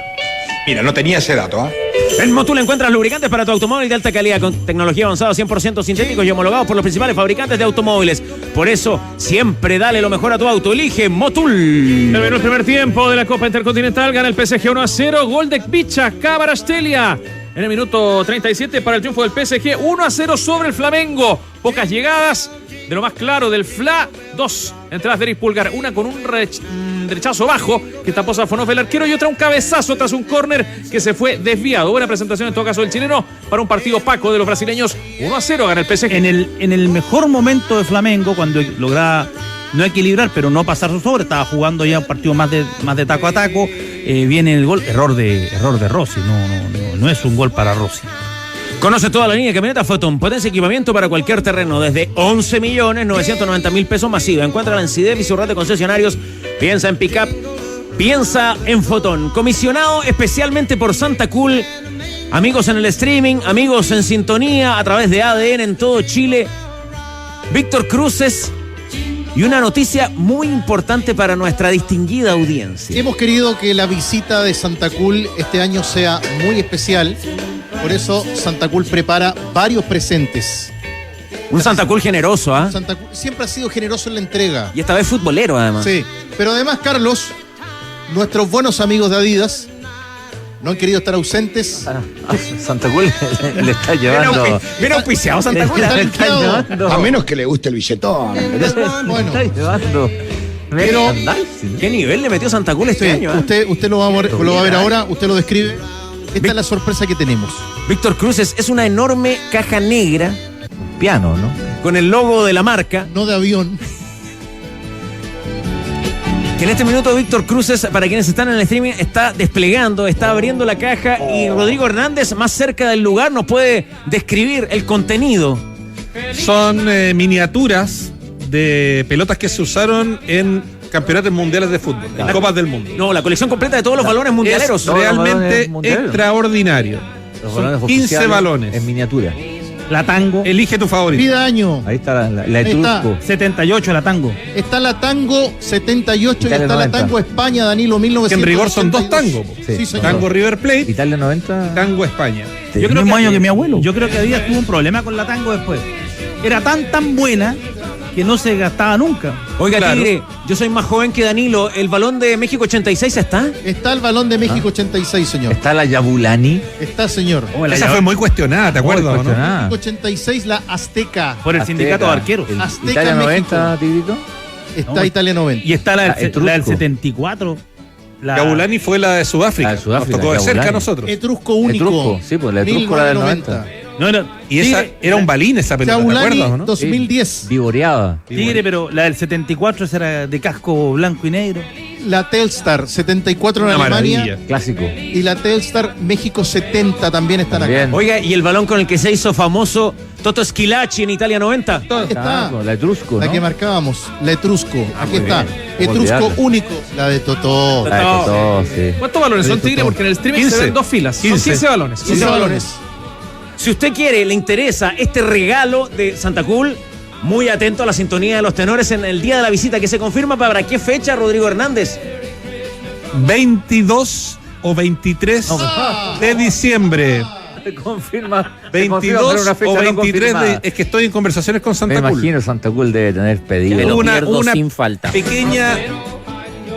Mira, no tenía ese dato, En Motul encuentras lubricantes para tu automóvil de alta calidad con tecnología avanzada, 100% sintéticos y homologados por los principales fabricantes de automóviles. Por eso, siempre dale lo mejor a tu auto. Elige Motul. Terminó el primer tiempo de la Copa Intercontinental. Gana el PSG 1-0. Gol de Kvicha Kvaratskhelia en el minuto 37 para el triunfo del PSG. 1-0 sobre el Flamengo. Pocas llegadas. De lo más claro del FLA, 2 entradas de Eric Pulgar, una con un rechazo bajo que tapó Safonov el arquero, y otra un cabezazo tras un córner que se fue desviado. Buena presentación en todo caso del chileno para un partido opaco de los brasileños. 1-0 gana el PSG. En el mejor momento de Flamengo, cuando logra no equilibrar, pero no pasar su sobre, estaba jugando ya un partido más de taco a taco, viene el gol, error de Rossi, no es un gol para Rossi. Conoce toda la línea de camionetas Foton, potencia y equipamiento para cualquier terreno, desde 11.990.000 pesos masiva. Encuéntrala en CIDEP y su red de concesionarios. Piensa en pick-up, piensa en Foton. Comisionado especialmente por Santa Cool. Amigos en el streaming, amigos en sintonía a través de ADN en todo Chile. Víctor Cruces, y una noticia muy importante para nuestra distinguida audiencia. Hemos querido que la visita de Santa Cool este año sea muy especial. Por eso Santa Cool prepara varios presentes. Un Santa Cool generoso, ¿ah? Santa Cool siempre ha sido generoso en la entrega. Y esta vez futbolero, además. Sí, pero además, Carlos, nuestros buenos amigos de Adidas no han querido estar ausentes. Santa Cool le está llevando. Bien auspiciado Santa Cool. A menos que le guste el billetón. Bueno, Está llevando. pero ¿Qué nivel le metió Santa Cool este año? usted lo va a ver ahora, usted lo describe. Esta es la sorpresa que tenemos. Víctor Cruces es una enorme caja negra Piano, ¿no? con el logo de la marca. No de avión. Que en este minuto Víctor Cruces, para quienes están en el streaming, está desplegando, está abriendo la caja y Rodrigo Hernández, más cerca del lugar, nos puede describir el contenido. Son miniaturas de pelotas que se usaron en campeonatos mundiales de fútbol, en Copas del Mundo. No, la colección completa de todos los balones mundialeros. Es realmente extraordinario. Son 15 balones. En miniatura. La Tango. Elige tu favorito. Pida año. Ahí está la Ahí está. Etrusco. 78 la Tango. Está la Tango 78 y Italia está 90. la Tango España, Danilo, Que 1982. en rigor son dos tangos. Sí, señor. Tango River Plate, Italia 90. Tango España. Yo creo mismo año que mi abuelo. Yo creo que Adidas tuvo un problema con la Tango después. Era tan buena que no se gastaba nunca. Oiga, Claro. Tigre, yo soy más joven que Danilo. ¿El balón de México 86 está? Está el balón de México 86, señor. Está la Yabulani. Está, señor. Esa fue muy cuestionada, ¿te acuerdas? ¿no? Cuestionada. 86, la Azteca. Por el Azteca. sindicato de arqueros. Azteca Italia en 90, Tigrito. Está No, Italia 90. Y está la del Etrusco. 74. La Yabulani fue la de Sudáfrica. La de Sudáfrica, Nos tocó de cerca a Yabulani. nosotros. Etrusco único. Etrusco, sí, pues la Etrusco la del 90. No, no, Y esa Tigre, era un balín esa pelota, ¿te Yabulani acuerdas o no? 2010. Vivoreaba. Tigre, pero la del 74 esa era de casco blanco y negro. La Telstar 74 en Una Alemania. maravilla. Clásico. Y la Telstar México 70 también están También. acá. Oiga, ¿y el balón con el que se hizo famoso Toto Schilacci en Italia 90? Está. La Etrusco, La ¿no? que marcábamos, la Etrusco. Aquí muy está. bien. Etrusco Olvidarla. único. La de Totó. La de Totó, sí. ¿Cuántos balones son, Tigre? Porque en el streaming 15. se ven dos filas. Son 15 balones. 15 balones. Si usted quiere, le interesa este regalo de Santa Cool, muy atento a la sintonía de los tenores en el día de la visita que se confirma. ¿Para qué fecha, Rodrigo Hernández? 22 o 23 de diciembre. Confirma. 22 o 23 de, es que estoy en conversaciones con Me Santa Cool. imagino Santa Cool debe tener pedido. Hubo una sin falta. pequeña,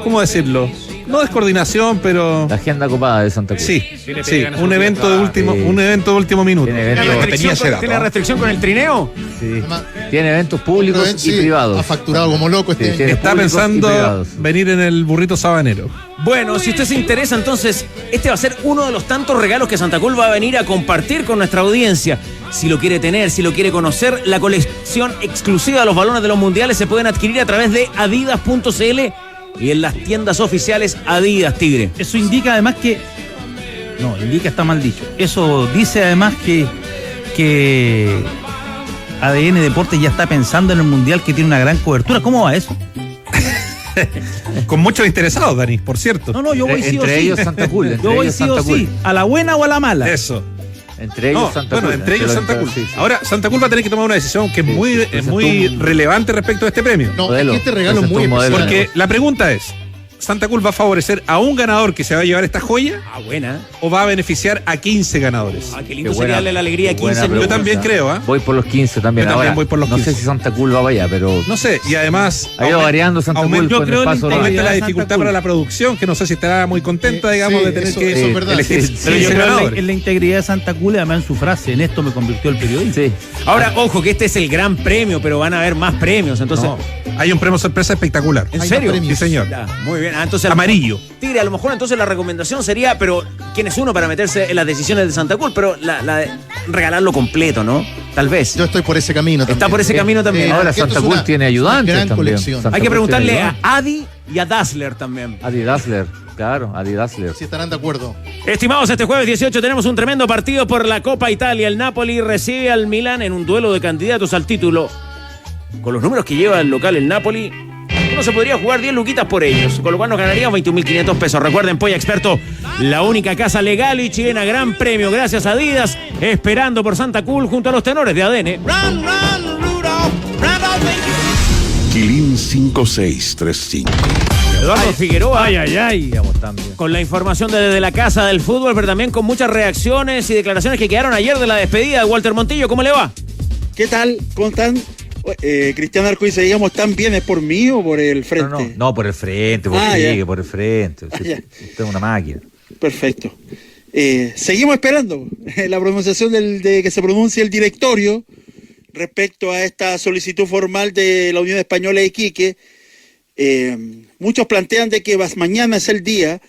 ¿cómo decirlo? No descoordinación, pero La agenda copada de Santa Cool. sí, le sí, pegan a un su evento de último, Sí. un evento de último minuto. Tiene ¿Tiene eventos, tenía ese dato, ¿Tiene ¿eh? restricción con el trineo? sí. Tiene eventos públicos Sí, y privados. Ha facturado como loco este Sí, año. tiene Está públicos y pensando privados. venir en el burrito sabanero. Bueno, si usted se interesa, entonces, este va a ser uno de los tantos regalos que Santa Cool va a venir a compartir con nuestra audiencia. Si lo quiere tener, si lo quiere conocer, la colección exclusiva de los balones de los mundiales se pueden adquirir a través de adidas.cl y en las tiendas oficiales Adidas, Tigre. Eso indica además que. No, indica está mal dicho. Eso dice además que ADN Deportes ya está pensando en el Mundial, que tiene una gran cobertura. ¿Cómo va eso? Con muchos interesados, Dani, por cierto. No, yo voy sí o Entre sí. ellos Santa Cool. Entre Yo voy ellos sí o Santa Cool. sí. ¿A la buena o a la mala? Eso. Entre ellos No, Santa bueno, Cool. entre ellos Santa Cool. Sí, sí. Ahora, Santa Cool va a tener que tomar una decisión que es Sí, muy, sí, es presentó muy un- relevante respecto a este premio. No, Modelo. es que este regalo es Presentó muy un modelo. especial. Porque la pregunta es, ¿Santa Cool va a favorecer a un ganador que se va a llevar esta joya Ah, buena. o va a beneficiar a 15 ganadores? Ah, qué lindo Qué sería buena- darle la alegría a qué buena 15 pregunta. Yo también creo, ¿ah? Voy por los 15 también. Yo también Ahora, voy por los no 15. sé si Santa Cool va para allá, pero No sé, y además ha ido variando Santa Cool aumenta- con el paso de los aumenta años. la Santa dificultad Cool. para la producción, que no sé si estará muy contenta, digamos, Sí, de tener eso que es verdad. elegir Sí, sí, Pero 15 yo creo ganadores. en la integridad de Santa Cool, además en su frase, en esto me convirtió el periodista. Sí. Ahora, ojo, que este es el gran premio, pero van a haber más premios. Entonces, No, hay un premio sorpresa espectacular. ¿en Hay serio? más premios. Sí, señor. Ya, muy bien. Ah, entonces, Amarillo. Tigre, a lo mejor entonces la recomendación sería, pero ¿quién es uno para meterse en las decisiones de Santa Cool? Pero la de regalarlo completo, ¿no? Tal vez. Yo estoy por ese camino también. Está por ese camino también. Ahora Esto es Santa Cool una- tiene ayudantes una gran también. colección. Santa Hay que Cool tiene preguntarle a ayudantes. Adi y a Dassler también. Adi Dassler, claro, Adi Dassler. Si estarán de acuerdo. Estimados, este jueves 18 tenemos un tremendo partido por la Copa Italia. El Napoli recibe al Milan en un duelo de candidatos al título. Con los números que lleva el local el Napoli, uno se podría jugar 10 luquitas por ellos, con lo cual nos ganaríamos 21.500 pesos. Recuerden, Polla Experto, la única casa legal y chilena, gran premio, gracias a Adidas, esperando por Santa Cool junto a los tenores de ADN. Quilín 5635. Eduardo Figueroa. Digamos, también. Con la información desde la casa del fútbol, pero también con muchas reacciones y declaraciones que quedaron ayer de la despedida de Walter Montillo. ¿Cómo le va? ¿Qué tal? ¿Cómo están? Cristiano Arcoí, digamos, ¿tan bien es por mí o por el frente? No, por el frente, por el frente. Usted es una máquina. Perfecto. Seguimos esperando la pronunciación de que se pronuncie el directorio respecto a esta solicitud formal de la Unión Española de Iquique. Muchos plantean de que mañana es el día,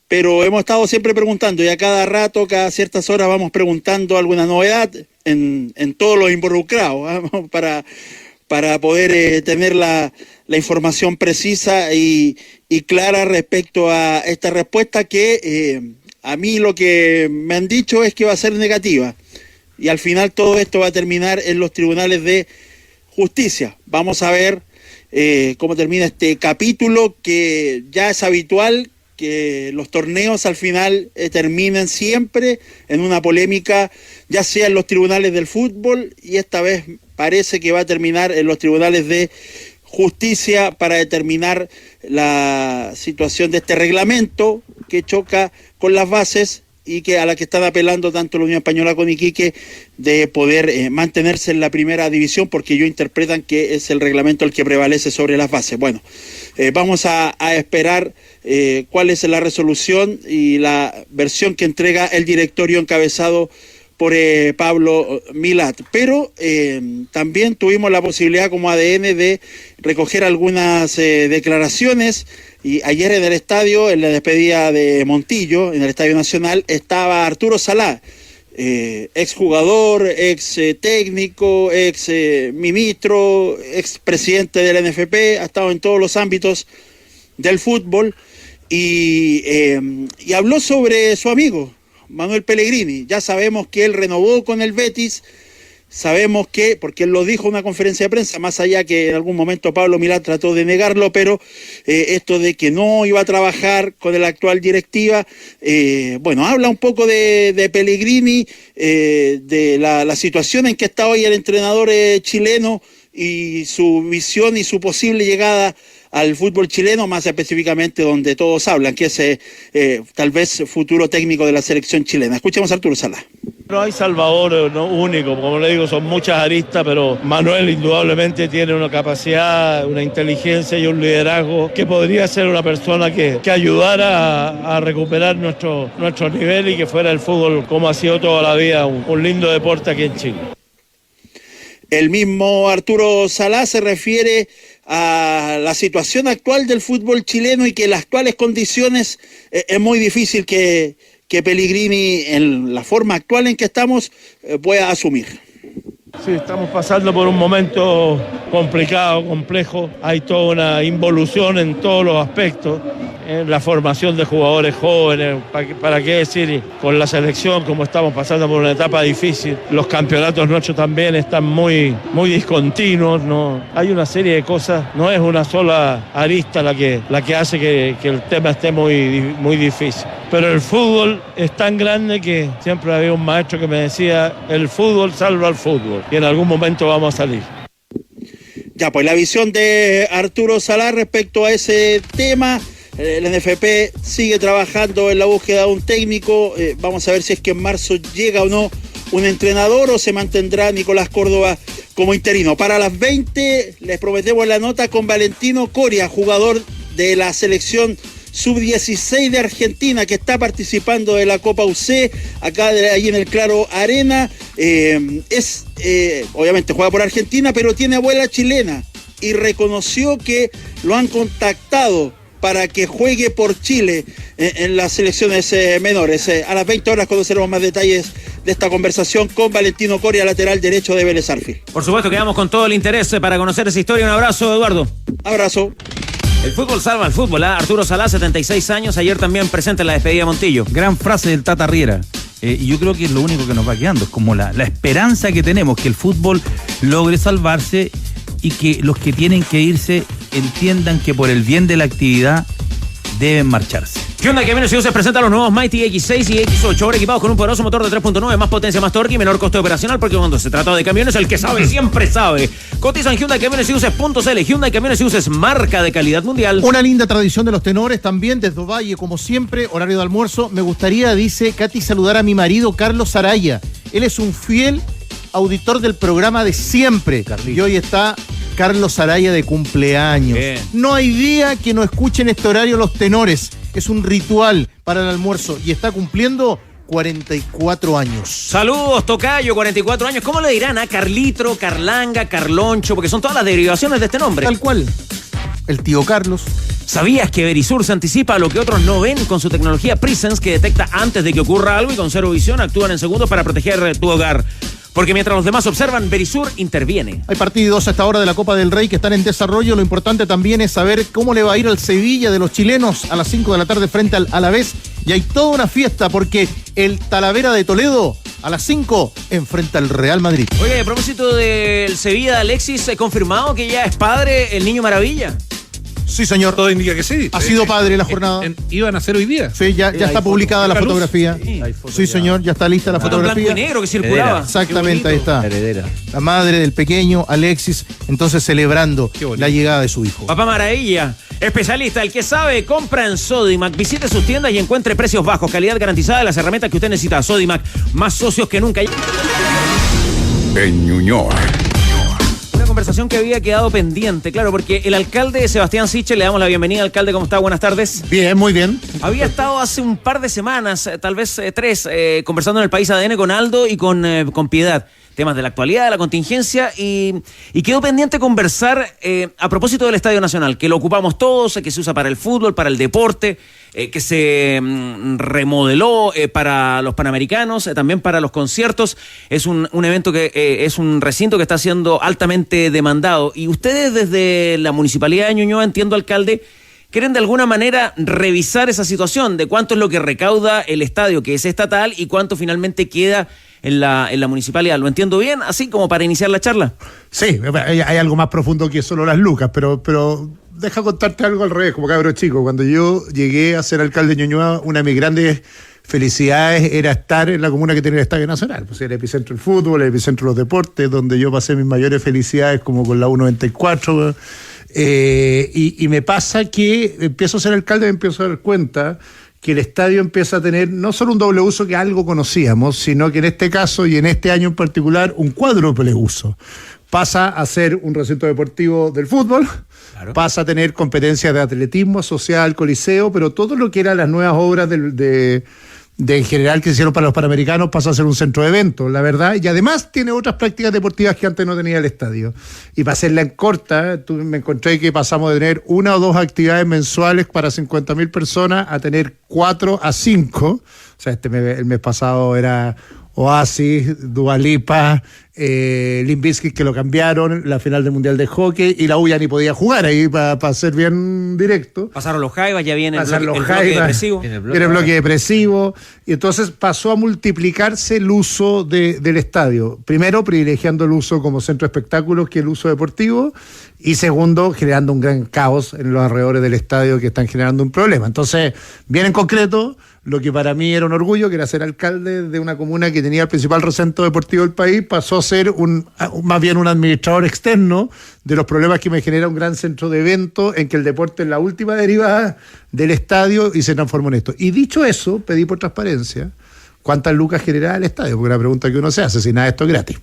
pero hemos estado siempre preguntando y a cada rato, cada ciertas horas vamos preguntando alguna novedad en todos los involucrados, ¿eh? para poder tener la información precisa y clara respecto a esta respuesta que a mí lo que me han dicho es que va a ser negativa y al final todo esto va a terminar en los tribunales de justicia. Vamos a ver cómo termina este capítulo, que ya es habitual que los torneos al final terminen siempre en una polémica, ya sea en los tribunales del fútbol, y esta vez parece que va a terminar en los tribunales de justicia para determinar la situación de este reglamento que choca con las bases y que a la que están apelando tanto la Unión Española con Iquique de poder mantenerse en la primera división, porque ellos interpretan que es el reglamento el que prevalece sobre las bases. Bueno, vamos a esperar cuál es la resolución y la versión que entrega el directorio encabezado por Pablo Milat. Pero también tuvimos la posibilidad como ADN de recoger algunas declaraciones. Y ayer en el estadio, en la despedida de Montillo, en el Estadio Nacional, estaba Arturo Salá, exjugador, ex técnico, ex ministro, ex presidente del NFP, ha estado en todos los ámbitos del fútbol y habló sobre su amigo, Manuel Pellegrini. Ya sabemos que él renovó con el Betis. Sabemos que, porque él lo dijo en una conferencia de prensa, más allá que en algún momento Pablo Milat trató de negarlo, pero esto de que no iba a trabajar con la actual directiva, bueno, habla un poco de Pellegrini, de la situación en que está hoy el entrenador chileno y su visión y su posible llegada al fútbol chileno, más específicamente donde todos hablan, que es tal vez futuro técnico de la selección chilena. Escuchemos a Arturo Salá. No hay salvador único, como le digo, son muchas aristas, pero Manuel indudablemente tiene una capacidad, una inteligencia y un liderazgo que podría ser una persona que ayudara a recuperar nuestro nivel y que fuera el fútbol, como ha sido toda la vida, un lindo deporte aquí en Chile. El mismo Arturo Salá se refiere a la situación actual del fútbol chileno y que en las actuales condiciones es muy difícil que Pellegrini, en la forma actual en que estamos, pueda asumir. Sí, estamos pasando por un momento complicado, complejo. Hay toda una involución en todos los aspectos, en la formación de jugadores jóvenes, para qué decir, con la selección, como estamos pasando por una etapa difícil. Los campeonatos nuestros también están muy discontinuos, ¿no? Hay una serie de cosas, no es una sola arista la que hace que el tema esté muy difícil. Pero el fútbol es tan grande que siempre había un maestro que me decía, el fútbol salva al fútbol, y en algún momento vamos a salir. Ya, pues la visión de Arturo Salá respecto a ese tema. El NFP sigue trabajando en la búsqueda de un técnico. Vamos a ver si es que en marzo llega o no un entrenador o se mantendrá Nicolás Córdoba como interino. Para las 20 les prometemos la nota con Valentino Coria, jugador de la selección sub-16 de Argentina, que está participando de la Copa UC acá ahí en el Claro Arena. Obviamente juega por Argentina, pero tiene abuela chilena y reconoció que lo han contactado para que juegue por Chile en las selecciones menores. A las 20 horas conoceremos más detalles de esta conversación con Valentino Coria, lateral derecho de Vélez Sarsfield. Por supuesto, quedamos con todo el interés para conocer esa historia. Un abrazo, Eduardo. Abrazo. El fútbol salva al fútbol, ¿eh? Arturo Salá, 76 años, ayer también presente en la despedida de Montillo. Gran frase del Tata Riera. Y yo creo que es lo único que nos va quedando, es como la esperanza que tenemos, que el fútbol logre salvarse y que los que tienen que irse entiendan que por el bien de la actividad deben marcharse. Hyundai Camiones y Buses presenta los nuevos Mighty X6 y X8, ahora equipados con un poderoso motor de 3.9, más potencia, más torque y menor coste operacional, porque cuando se trata de camiones, el que sabe siempre sabe. Cotiza en Hyundai Camiones y Buses.cl. Hyundai Camiones y Buses, marca de calidad mundial. Una linda tradición de los tenores también desde Ovalle, como siempre, horario de almuerzo. Me gustaría, dice Katy, saludar a mi marido Carlos Saraya. Él es un fiel auditor del programa de siempre. Carlito. Y hoy está Carlos Saraya de cumpleaños. Bien. No hay día que no escuchen este horario los tenores. Es un ritual para el almuerzo y está cumpliendo 44 años. Saludos, tocayo, 44 años. ¿Cómo le dirán a Carlitro, Carlanga, Carloncho? Porque son todas las derivaciones de este nombre. Tal cual. El tío Carlos. ¿Sabías que Verisur se anticipa a lo que otros no ven con su tecnología Presence, que detecta antes de que ocurra algo y con cero visión actúan en segundos para proteger tu hogar? Porque mientras los demás observan, Verisur interviene. Hay partidos a esta hora de la Copa del Rey que están en desarrollo. Lo importante también es saber cómo le va a ir al Sevilla de los chilenos a las 5 de la tarde frente al Alavés. Y hay toda una fiesta porque el Talavera de Toledo a las 5 enfrenta al Real Madrid. Oye, a propósito del Sevilla de Alexis, ¿he confirmado que ya es padre el Niño Maravilla? Sí, señor. Todo indica que sí. Ha sido padre la jornada. ¿Iban a ser hoy día? Sí, ya está publicada la fotografía. Sí, señor, ya está lista la fotografía. Blanco y negro que circulaba. Exactamente, ahí está. Heredera. La madre del pequeño Alexis, entonces celebrando la llegada de su hijo. Papá Maravilla, especialista, el que sabe, compra en Sodimac. Visite sus tiendas y encuentre precios bajos, calidad garantizada de las herramientas que usted necesita. Sodimac, más socios que nunca. En Ñuñoa. Conversación que había quedado pendiente, claro, porque el alcalde Sebastián Sichel, le damos la bienvenida, alcalde, ¿cómo está? Buenas tardes. Bien, muy bien. Había estado hace un par de semanas, tal vez 3, conversando en el País ADN con Aldo y con Piedad, temas de la actualidad, de la contingencia, y quedó pendiente conversar a propósito del Estadio Nacional, que lo ocupamos todos, que se usa para el fútbol, para el deporte, que se remodeló para los Panamericanos, también para los conciertos. Es un evento que es un recinto que está siendo altamente demandado. Y ustedes desde la Municipalidad de Ñuñoa, entiendo, alcalde, quieren de alguna manera revisar esa situación de cuánto es lo que recauda el estadio, que es estatal, y cuánto finalmente queda en la municipalidad. ¿Lo entiendo bien? Así como para iniciar la charla. Sí, hay algo más profundo que solo las lucas, pero deja contarte algo al revés, como cabro chico. Cuando yo llegué a ser alcalde de Ñuñoa, una de mis grandes felicidades era estar en la comuna que tenía el Estadio Nacional. Pues era el epicentro del fútbol, el epicentro de los deportes, donde yo pasé mis mayores felicidades como con la U94. Y me pasa que empiezo a ser alcalde y me empiezo a dar cuenta que el estadio empieza a tener no solo un doble uso, que algo conocíamos, sino que en este caso y en este año en particular un cuádruple uso. Pasa a ser un recinto deportivo del fútbol, claro. Pasa a tener competencias de atletismo, social, coliseo, pero todo lo que eran las nuevas obras de en general que se hicieron para los Panamericanos pasa a ser un centro de eventos, la verdad, y además tiene otras prácticas deportivas que antes no tenía el estadio. Y para hacerla en corta, me encontré que pasamos de tener 1 o 2 actividades mensuales para 50.000 personas a tener 4 a 5. O sea, el mes pasado era Oasis, Dua Lipa, Limp Bizkit, que lo cambiaron, la final del Mundial de Hockey, y la U ya ni podía jugar ahí, para ser bien directo. Pasaron los Jaivas, ya viene el bloque depresivo. Viene el bloque depresivo, y entonces pasó a multiplicarse el uso del estadio. Primero, privilegiando el uso como centro de espectáculos que el uso deportivo, y segundo, generando un gran caos en los alrededores del estadio que están generando un problema. Entonces, bien en concreto, lo que para mí era un orgullo, que era ser alcalde de una comuna que tenía el principal recinto deportivo del país, pasó a ser más bien un administrador externo de los problemas que me genera un gran centro de eventos, en que el deporte es la última derivada del estadio y se transformó en esto. Y dicho eso, pedí por transparencia cuántas lucas generaba el estadio, porque es una pregunta que uno se hace, si nada de esto es gratis.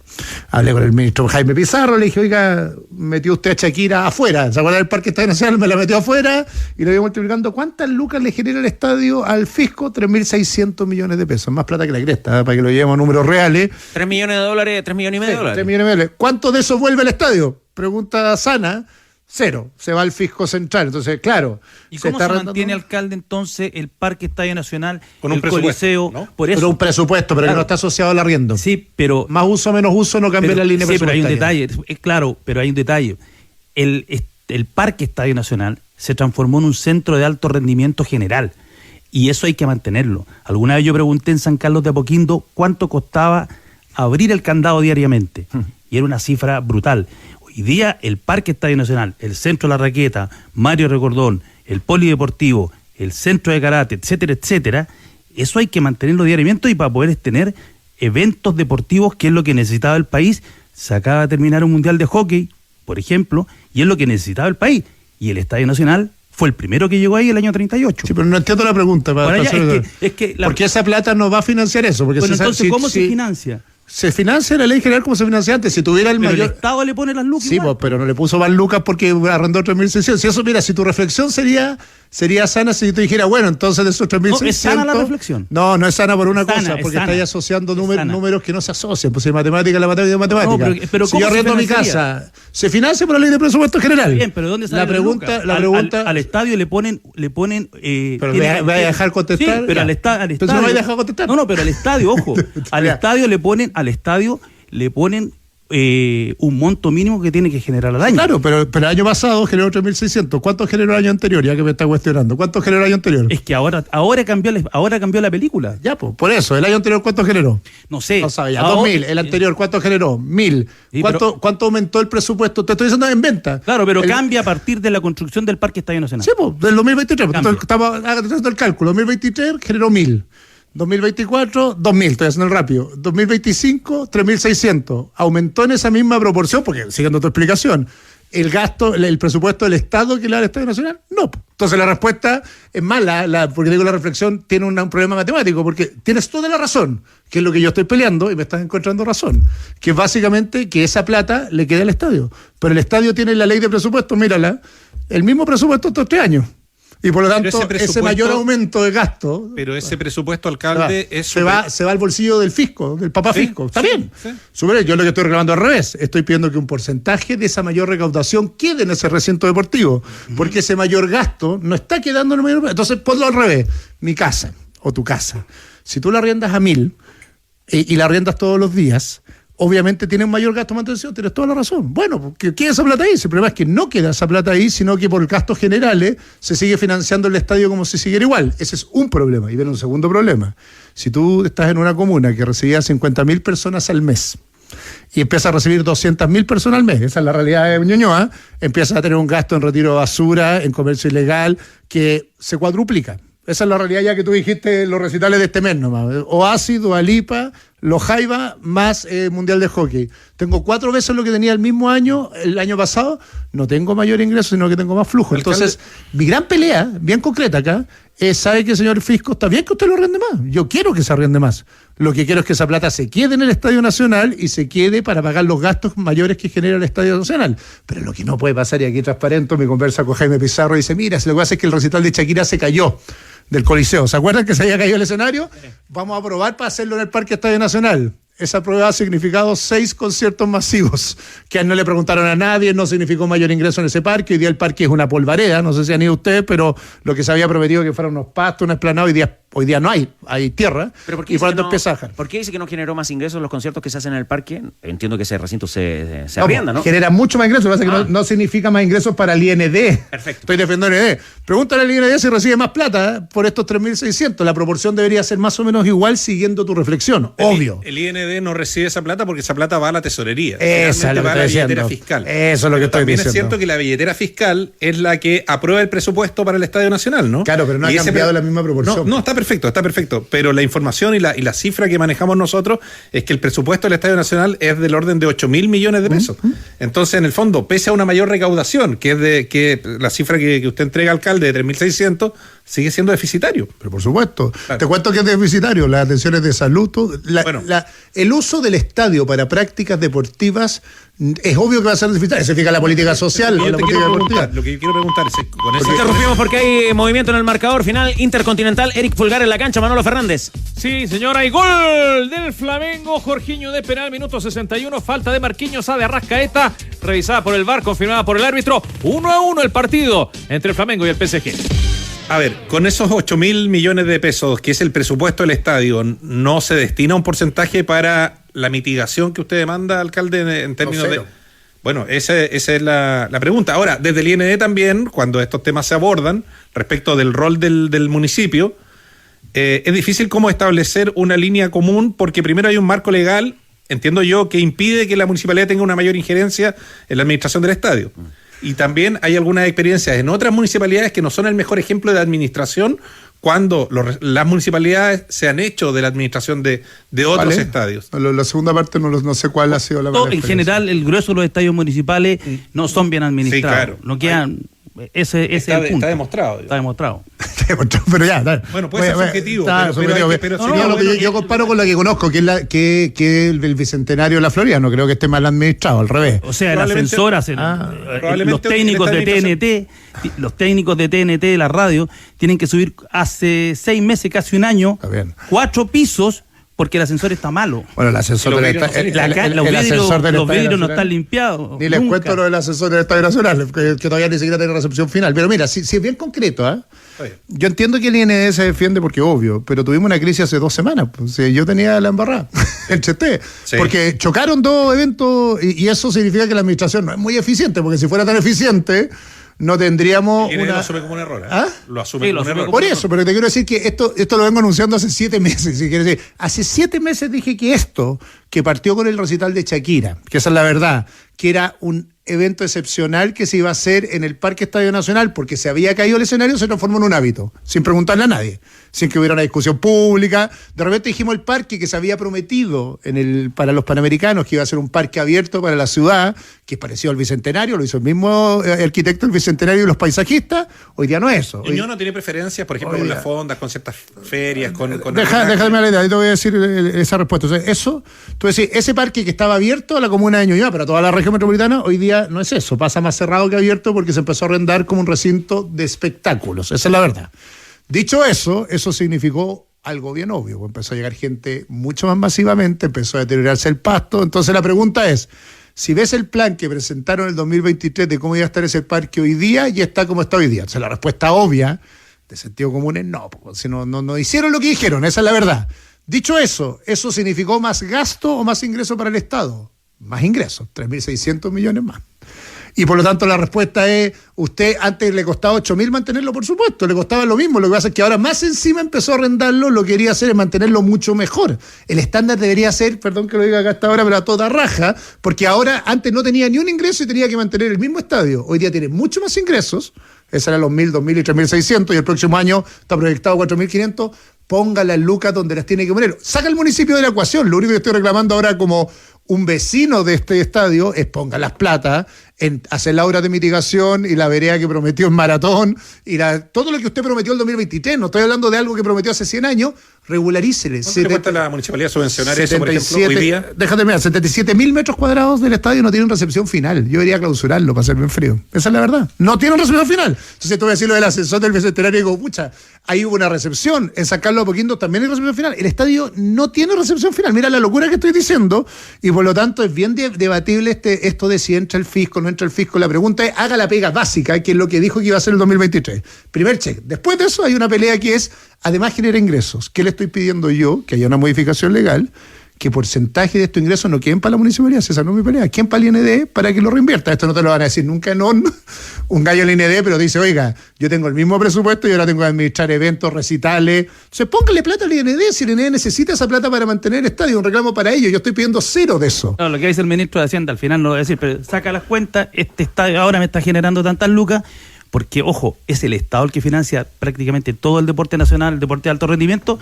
Hablé con el ministro Jaime Pizarro, le dije, oiga, metió usted a Shakira afuera, ¿se acuerda del Parque Estadio Nacional? Me la metió afuera y lo voy multiplicando. ¿Cuántas lucas le genera el estadio al fisco? 3.600 millones de pesos, más plata que la cresta, para que lo llevemos a números reales. 3 millones de dólares, 3 millones y medio de dólares. 3 millones de dólares. ¿Cuánto de eso vuelve al estadio? Pregunta sana. 0, se va al fisco central. Entonces, claro. ¿Y cómo se mantiene, alcalde, entonces el Parque Estadio Nacional, con un Coliseo? ¿No? Por eso. Pero un presupuesto, pero claro, que no está asociado al arriendo. Sí, pero. Más uso, menos uso, no cambia la línea presupuestaria. Sí, pero hay un detalle. Claro, pero hay un detalle. El Parque Estadio Nacional se transformó en un centro de alto rendimiento general. Y eso hay que mantenerlo. Alguna vez yo pregunté en San Carlos de Apoquindo cuánto costaba abrir el candado diariamente. Y era una cifra brutal. Hoy día el Parque Estadio Nacional, el Centro de la Raqueta, Mario Recordón, el Polideportivo, el centro de karate, etcétera, etcétera, eso hay que mantenerlo diariamente y para poder tener eventos deportivos, que es lo que necesitaba el país. Se acaba de terminar un mundial de hockey, por ejemplo, y es lo que necesitaba el país. Y el Estadio Nacional fue el primero que llegó ahí el año 38. Sí, pero no entiendo la pregunta. Porque esa plata no va a financiar eso. Porque bueno, entonces, ¿cómo se financia? Se financia la ley general como se financia antes. Si tuviera el pero mayor. El Estado le pone las lucas. Sí, igual, pero no le puso más lucas porque arrendó 3.600. Si eso, mira, si tu reflexión sería sana si yo te dijera, bueno, entonces de esos 3.600. No, ¿es sana la reflexión? No, no es sana por una cosa, porque estáis asociando números que no se asocian. Pues en matemática, la matemática es matemática. No, pero si yo arrendo mi casa, se financia por la ley de presupuesto general. Bien, pero ¿dónde sale la pregunta? Al estadio le ponen. Pero ¿me vas a dejar contestar? Sí, pero al estadio. Pero no me vas a dejar contestar. No, pero al estadio, ojo. Al estadio le ponen un monto mínimo que tiene que generar al año. Claro, pero el año pasado generó 3.600. ¿Cuánto generó el año anterior? Ya que me está cuestionando. ¿Cuánto generó el año anterior? Es que ahora cambió la película. Ya, pues, por eso. ¿El año anterior cuánto generó? No sé. No sabe ya. 2.000. El anterior, ¿cuánto generó? 1.000. ¿Cuánto aumentó el presupuesto? Te estoy diciendo en venta. Claro, pero cambia a partir de la construcción del Parque Estadio Nacional. Sí, pues, del 2023. Estamos haciendo el cálculo. 2023 generó 1.000. 2024, 2.000, estoy haciendo el rápido. 2025, 3.600. Aumentó en esa misma proporción, porque siguiendo tu explicación, el gasto, el presupuesto del Estado que le da al Estadio Nacional, no. Entonces la respuesta es mala, porque digo la reflexión tiene un problema matemático, porque tienes toda la razón, que es lo que yo estoy peleando y me estás encontrando razón, que es básicamente que esa plata le queda al estadio. Pero el estadio tiene la ley de presupuesto, mírala, el mismo presupuesto estos 3 años. Y por lo tanto, ese mayor aumento de gasto. Pero ese presupuesto, alcalde, se va al bolsillo del fisco, del papá fisco. Está bien. Sí. Yo lo que estoy reclamando al revés. Estoy pidiendo que un porcentaje de esa mayor recaudación quede en ese recinto deportivo. Porque ese mayor gasto no está quedando en el mayor. Entonces, ponlo al revés. Mi casa o tu casa. Si tú la arriendas a 1.000 y la arriendas todos los días, obviamente tiene un mayor gasto de mantención, tienes toda la razón. Bueno, que quede esa plata ahí. El problema es que no queda esa plata ahí, sino que por gastos generales se sigue financiando el estadio como si siguiera igual. Ese es un problema. Y viene un segundo problema. Si tú estás en una comuna que recibía 50.000 personas al mes y empiezas a recibir 200.000 personas al mes, esa es la realidad de Ñuñoa, empiezas a tener un gasto en retiro de basura, en comercio ilegal, que se cuadruplica. Esa es la realidad ya que tú dijiste en los recitales de este mes nomás. Oasis, Dua Lipa, Los Jaiba, más Mundial de Hockey. Tengo 4 veces lo que tenía el mismo año, el año pasado. No tengo mayor ingreso, sino que tengo más flujo. Entonces, mi gran pelea, bien concreta acá, es, ¿sabe qué, señor Fisco? Está bien que usted lo arriende más. Yo quiero que se arriende más. Lo que quiero es que esa plata se quede en el Estadio Nacional y se quede para pagar los gastos mayores que genera el Estadio Nacional. Pero lo que no puede pasar, y aquí transparente, me conversa con Jaime Pizarro y dice, mira, si lo que pasa es que el recital de Shakira se cayó del Coliseo. ¿Se acuerdan que se había caído el escenario? Vamos a probar para hacerlo en el Parque Estadio Nacional. Esa prueba ha significado 6 conciertos masivos, que no le preguntaron a nadie, no significó mayor ingreso en ese parque. Hoy día el parque es una polvareda, no sé si han ido ustedes, pero lo que se había prometido que fueran unos pastos, una explanada, hoy día no hay tierra. ¿Pero por qué y por tanto empieza a bajar. ¿Por qué dice que no generó más ingresos los conciertos que se hacen en el parque? Entiendo que ese recinto se arrienda, ¿no? Genera mucho más ingresos, lo que pasa es que no significa más ingresos para el IND. Perfecto. Estoy defendiendo el IND. Pregúntale al IND si recibe más plata por estos 3.600. La proporción debería ser más o menos igual siguiendo tu reflexión, obvio. El IND no recibe esa plata porque esa plata va a la tesorería. Esa es lo que va a la estoy billetera diciendo. fiscal. Eso es lo que estoy También diciendo. es cierto que la billetera fiscal es la que aprueba el presupuesto para el Estadio Nacional, ¿no? Claro, pero no ha cambiado la misma proporción. No, está perfecto. Pero la información y la cifra que manejamos nosotros es que el presupuesto del Estadio Nacional es del orden de 8.000 millones de pesos. Entonces, en el fondo, pese a una mayor recaudación, que es que la cifra que usted entrega, alcalde, de 3.600, sigue siendo deficitario. Pero por supuesto. Claro. Te cuento que es deficitario. Las atenciones de salud, el uso del estadio para prácticas deportivas es obvio que va a ser deficitario. Se fija la política social o la política deportiva. Lo que yo quiero preguntar es, con eso interrumpimos porque hay movimiento en el marcador final intercontinental. Eric Pulgar en la cancha, Manolo Fernández. Sí, señora, hay gol del Flamengo. Jorginho de penal, minuto 61. Falta de Marquinhos A de Arrascaeta, revisada por el VAR, confirmada por el árbitro. 1-1 el partido entre el Flamengo y el PSG. A ver, con esos 8.000 millones de pesos, que es el presupuesto del estadio, ¿no se destina un porcentaje para la mitigación que usted demanda, alcalde, en términos de...? Bueno, esa es la pregunta. Ahora, desde el IND también, cuando estos temas se abordan, respecto del rol del municipio, es difícil cómo establecer una línea común, porque primero hay un marco legal, entiendo yo, que impide que la municipalidad tenga una mayor injerencia en la administración del estadio. Y también hay algunas experiencias en otras municipalidades que no son el mejor ejemplo de administración cuando las municipalidades se han hecho de la administración de otros estadios. La segunda parte no sé cuál ha sido la mejor En general, el grueso de los estadios municipales no son bien administrados. Sí, claro. No quedan... Ese es el punto. Está demostrado. Está demostrado. Pero ya, dale. Bueno, puede ser subjetivo. Yo comparo con la que conozco, que el Bicentenario de la Florida. No creo que esté mal administrado, al revés. O sea, el ascensor hacen. Los técnicos de TNT de la radio tienen que subir hace 6 meses, casi un año, 4 pisos. Porque el ascensor está malo. Bueno, el ascensor del Estadio Los vidrios no están limpiados. Ni les cuento lo del ascensor del Estadio Nacional, que todavía ni siquiera tiene recepción final. Pero mira, si es bien concreto, ¿eh? Yo entiendo que el IND se defiende porque obvio, pero tuvimos una crisis hace 2 semanas. Pues, yo tenía la embarrada, el Cheté. Sí. Porque chocaron 2 eventos y eso significa que la administración no es muy eficiente, porque si fuera tan eficiente... no tendríamos lo asume como un error. Lo asume como un error. Por eso, pero te quiero decir que esto lo vengo anunciando hace 7 meses. Si quieres decir, hace 7 meses dije que esto, que partió con el recital de Shakira, que esa es la verdad, que era un evento excepcional que se iba a hacer en el Parque Estadio Nacional porque se había caído el escenario, se transformó en un hábito, sin preguntarle a nadie, sin que hubiera una discusión pública. De repente dijimos el parque que se había prometido para los Panamericanos, que iba a ser un parque abierto para la ciudad, que es parecido al Bicentenario, lo hizo el mismo arquitecto del Bicentenario y los paisajistas. Hoy día no es eso. ¿Ñuñoa no tiene preferencias, por ejemplo, con las fondas, con ciertas ferias? Déjame la idea, yo te voy a decir esa respuesta. O sea, tú decís, ese parque que estaba abierto a la comuna de Ñuñoa, para toda la región metropolitana, hoy día no es eso, pasa más cerrado que abierto porque se empezó a arrendar como un recinto de espectáculos, esa es la verdad. Dicho eso significó algo bien obvio, empezó a llegar gente mucho más masivamente, empezó a deteriorarse el pasto. Entonces la pregunta es, si ves el plan que presentaron en el 2023 de cómo iba a estar ese parque hoy día, ya está como está hoy día. Entonces la respuesta obvia, de sentido común, es no, porque si no hicieron lo que dijeron, esa es la verdad. Dicho eso significó más gasto o más ingreso para el Estado. Más ingresos, 3.600 millones más. Y por lo tanto la respuesta es, usted antes le costaba 8.000 mantenerlo, por supuesto, le costaba lo mismo, lo que pasa es que ahora más encima empezó a arrendarlo, lo que quería hacer es mantenerlo mucho mejor. El estándar debería ser, perdón que lo diga acá hasta ahora, pero a toda raja, porque ahora antes no tenía ni un ingreso y tenía que mantener el mismo estadio. Hoy día tiene mucho más ingresos, esos eran los 1.000, 2.000 y 3.600, y el próximo año está proyectado 4.500, ponga las lucas donde las tiene que poner. Saca el municipio de la ecuación, lo único que estoy reclamando ahora como un vecino de este estadio es ponga las plata en hacer la obra de mitigación y la vereda que prometió en Maratón y todo lo que usted prometió en 2023, no estoy hablando de algo que prometió hace 100 años, regularícele. ¿Cuánto le cuesta a la municipalidad subvencionar eso, por ejemplo, hoy día? Déjate mirar, 77.000 metros cuadrados del estadio no tienen recepción final. Yo iría a clausurarlo para ser bien frío. Esa es la verdad. No tienen recepción final. Entonces te voy a decir lo del ascensor del Bicentenario y digo, pucha, ahí hubo una recepción. En San Carlos de Apoquindo también hay recepción final. El estadio no tiene recepción final. Mira la locura que estoy diciendo y por lo tanto es bien debatible esto de si entra el fisco o no entra el fisco. La pregunta es, haga la pega básica, que es lo que dijo que iba a hacer el 2023. Primer check. Después de eso hay una pelea que es, además genera ingresos. ¿Qué le estoy pidiendo yo? Que haya una modificación legal, que porcentaje de estos ingresos no queden para la municipalidad. Esa no es mi pelea. ¿Quién para el IND para que lo reinvierta? Esto no te lo van a decir nunca un gallo del IND, pero dice, oiga, yo tengo el mismo presupuesto y ahora tengo que administrar eventos, recitales. Entonces póngale plata al IND, si el IND necesita esa plata para mantener el estadio, un reclamo para ello. Yo estoy pidiendo 0 de eso. No, lo que dice el ministro de Hacienda, al final no lo voy a decir, pero saca las cuentas, este estadio ahora me está generando tantas lucas, porque, ojo, es el Estado el que financia prácticamente todo el deporte nacional, el deporte de alto rendimiento.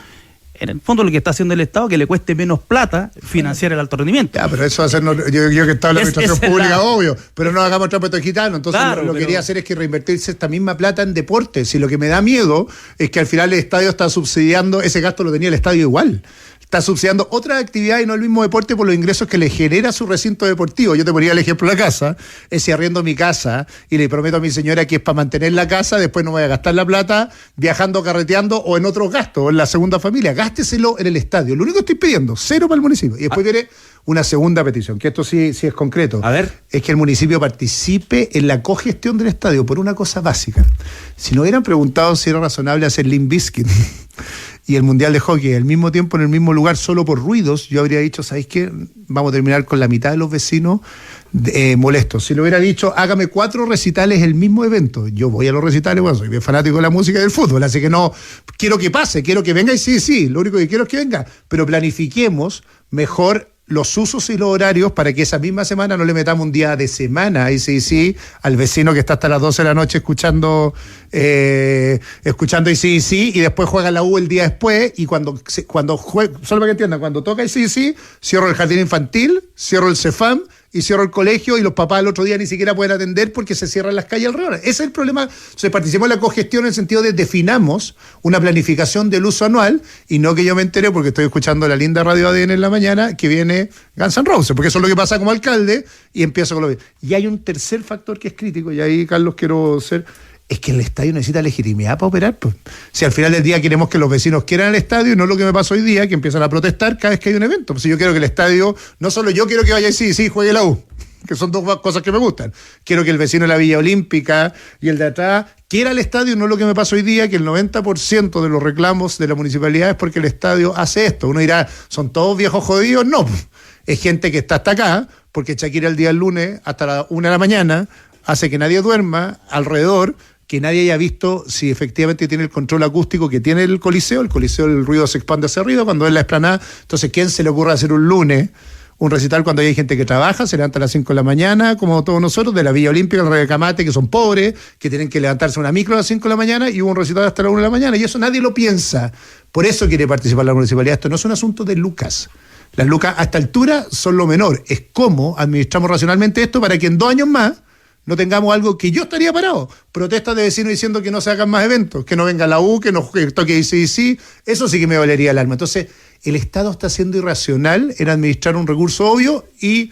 En el fondo lo que está haciendo el Estado que le cueste menos plata financiar el alto rendimiento. Ya, pero eso va a ser, yo que estaba en la administración pública, obvio, pero no hagamos trampa de gitano. Entonces claro, lo que quería hacer es que reinvertirse esta misma plata en deporte. Si lo que me da miedo es que al final el estadio está subsidiando, ese gasto lo tenía el estadio igual. Está subsidiando otras actividades y no el mismo deporte por los ingresos que le genera su recinto deportivo. Yo te ponía el ejemplo de la casa, es si arriendo mi casa y le prometo a mi señora que es para mantener la casa, después no voy a gastar la plata viajando, carreteando o en otros gastos, o en la segunda familia. Gásteselo en el estadio. Lo único que estoy pidiendo, 0 para el municipio. Y después viene una segunda petición, que esto sí es concreto. A ver. Es que el municipio participe en la cogestión del estadio por una cosa básica. Si no hubieran preguntado si era razonable hacer Limp Bizkit y el Mundial de Hockey al mismo tiempo en el mismo lugar solo por ruidos, yo habría dicho, ¿sabéis qué? Vamos a terminar con la mitad de los vecinos molestos. Si lo hubiera dicho, hágame 4 recitales el mismo evento. Yo voy a los recitales, bueno, soy bien fanático de la música y del fútbol, así que no, quiero que pase, quiero que venga y sí, lo único que quiero es que venga, pero planifiquemos mejor los usos y los horarios para que esa misma semana no le metamos un día de semana AC/DC al vecino que está hasta las 12 de la noche escuchando AC/DC y después juega la U el día después y cuando juega, solo para que entiendan, cuando toca AC/DC, cierro el jardín infantil, cierro el CEFAM y cierro el colegio y los papás el otro día ni siquiera pueden atender porque se cierran las calles alrededor. Ese es el problema. Entonces participamos en la cogestión en el sentido de definamos una planificación del uso anual y no que yo me enteré porque estoy escuchando la linda radio ADN en la mañana que viene Guns N' Roses, porque eso es lo que pasa como alcalde y empiezo con lo que... Y hay un tercer factor que es crítico y ahí, Carlos, quiero ser... Es que el estadio necesita legitimidad para operar. Pues. Si al final del día queremos que los vecinos quieran el estadio y no lo que me pasa hoy día, que empiezan a protestar cada vez que hay un evento. Pues si yo quiero que el estadio, no solo yo quiero que vaya sí, juegue la U, que son dos cosas que me gustan. Quiero que el vecino de la Villa Olímpica y el de atrás quiera el estadio y no lo que me pasa hoy día, que el 90% de los reclamos de la municipalidad es porque el estadio hace esto. Uno dirá, ¿son todos viejos jodidos? No. Es gente que está hasta acá, porque Shakira el día del lunes hasta la 1 de la mañana hace que nadie duerma alrededor, que nadie haya visto si efectivamente tiene el control acústico que tiene el Coliseo. El Coliseo, el ruido se expande hacia arriba cuando es la explanada. Entonces, ¿quién se le ocurre hacer un lunes un recital cuando hay gente que trabaja, se levanta a las 5 de la mañana, como todos nosotros, de la Villa Olímpica, el Recamate, que son pobres, que tienen que levantarse una micro a las 5 de la mañana y hubo un recital hasta la 1 de la mañana? Y eso nadie lo piensa. Por eso quiere participar la municipalidad. Esto no es un asunto de lucas. Las lucas a esta altura son lo menor. Es cómo administramos racionalmente esto para que en 2 años más no tengamos algo que yo estaría parado. Protestas de vecinos diciendo que no se hagan más eventos, que no venga la U, que no toque AC/DC. Eso sí que me dolería el alma. Entonces, el Estado está siendo irracional en administrar un recurso obvio y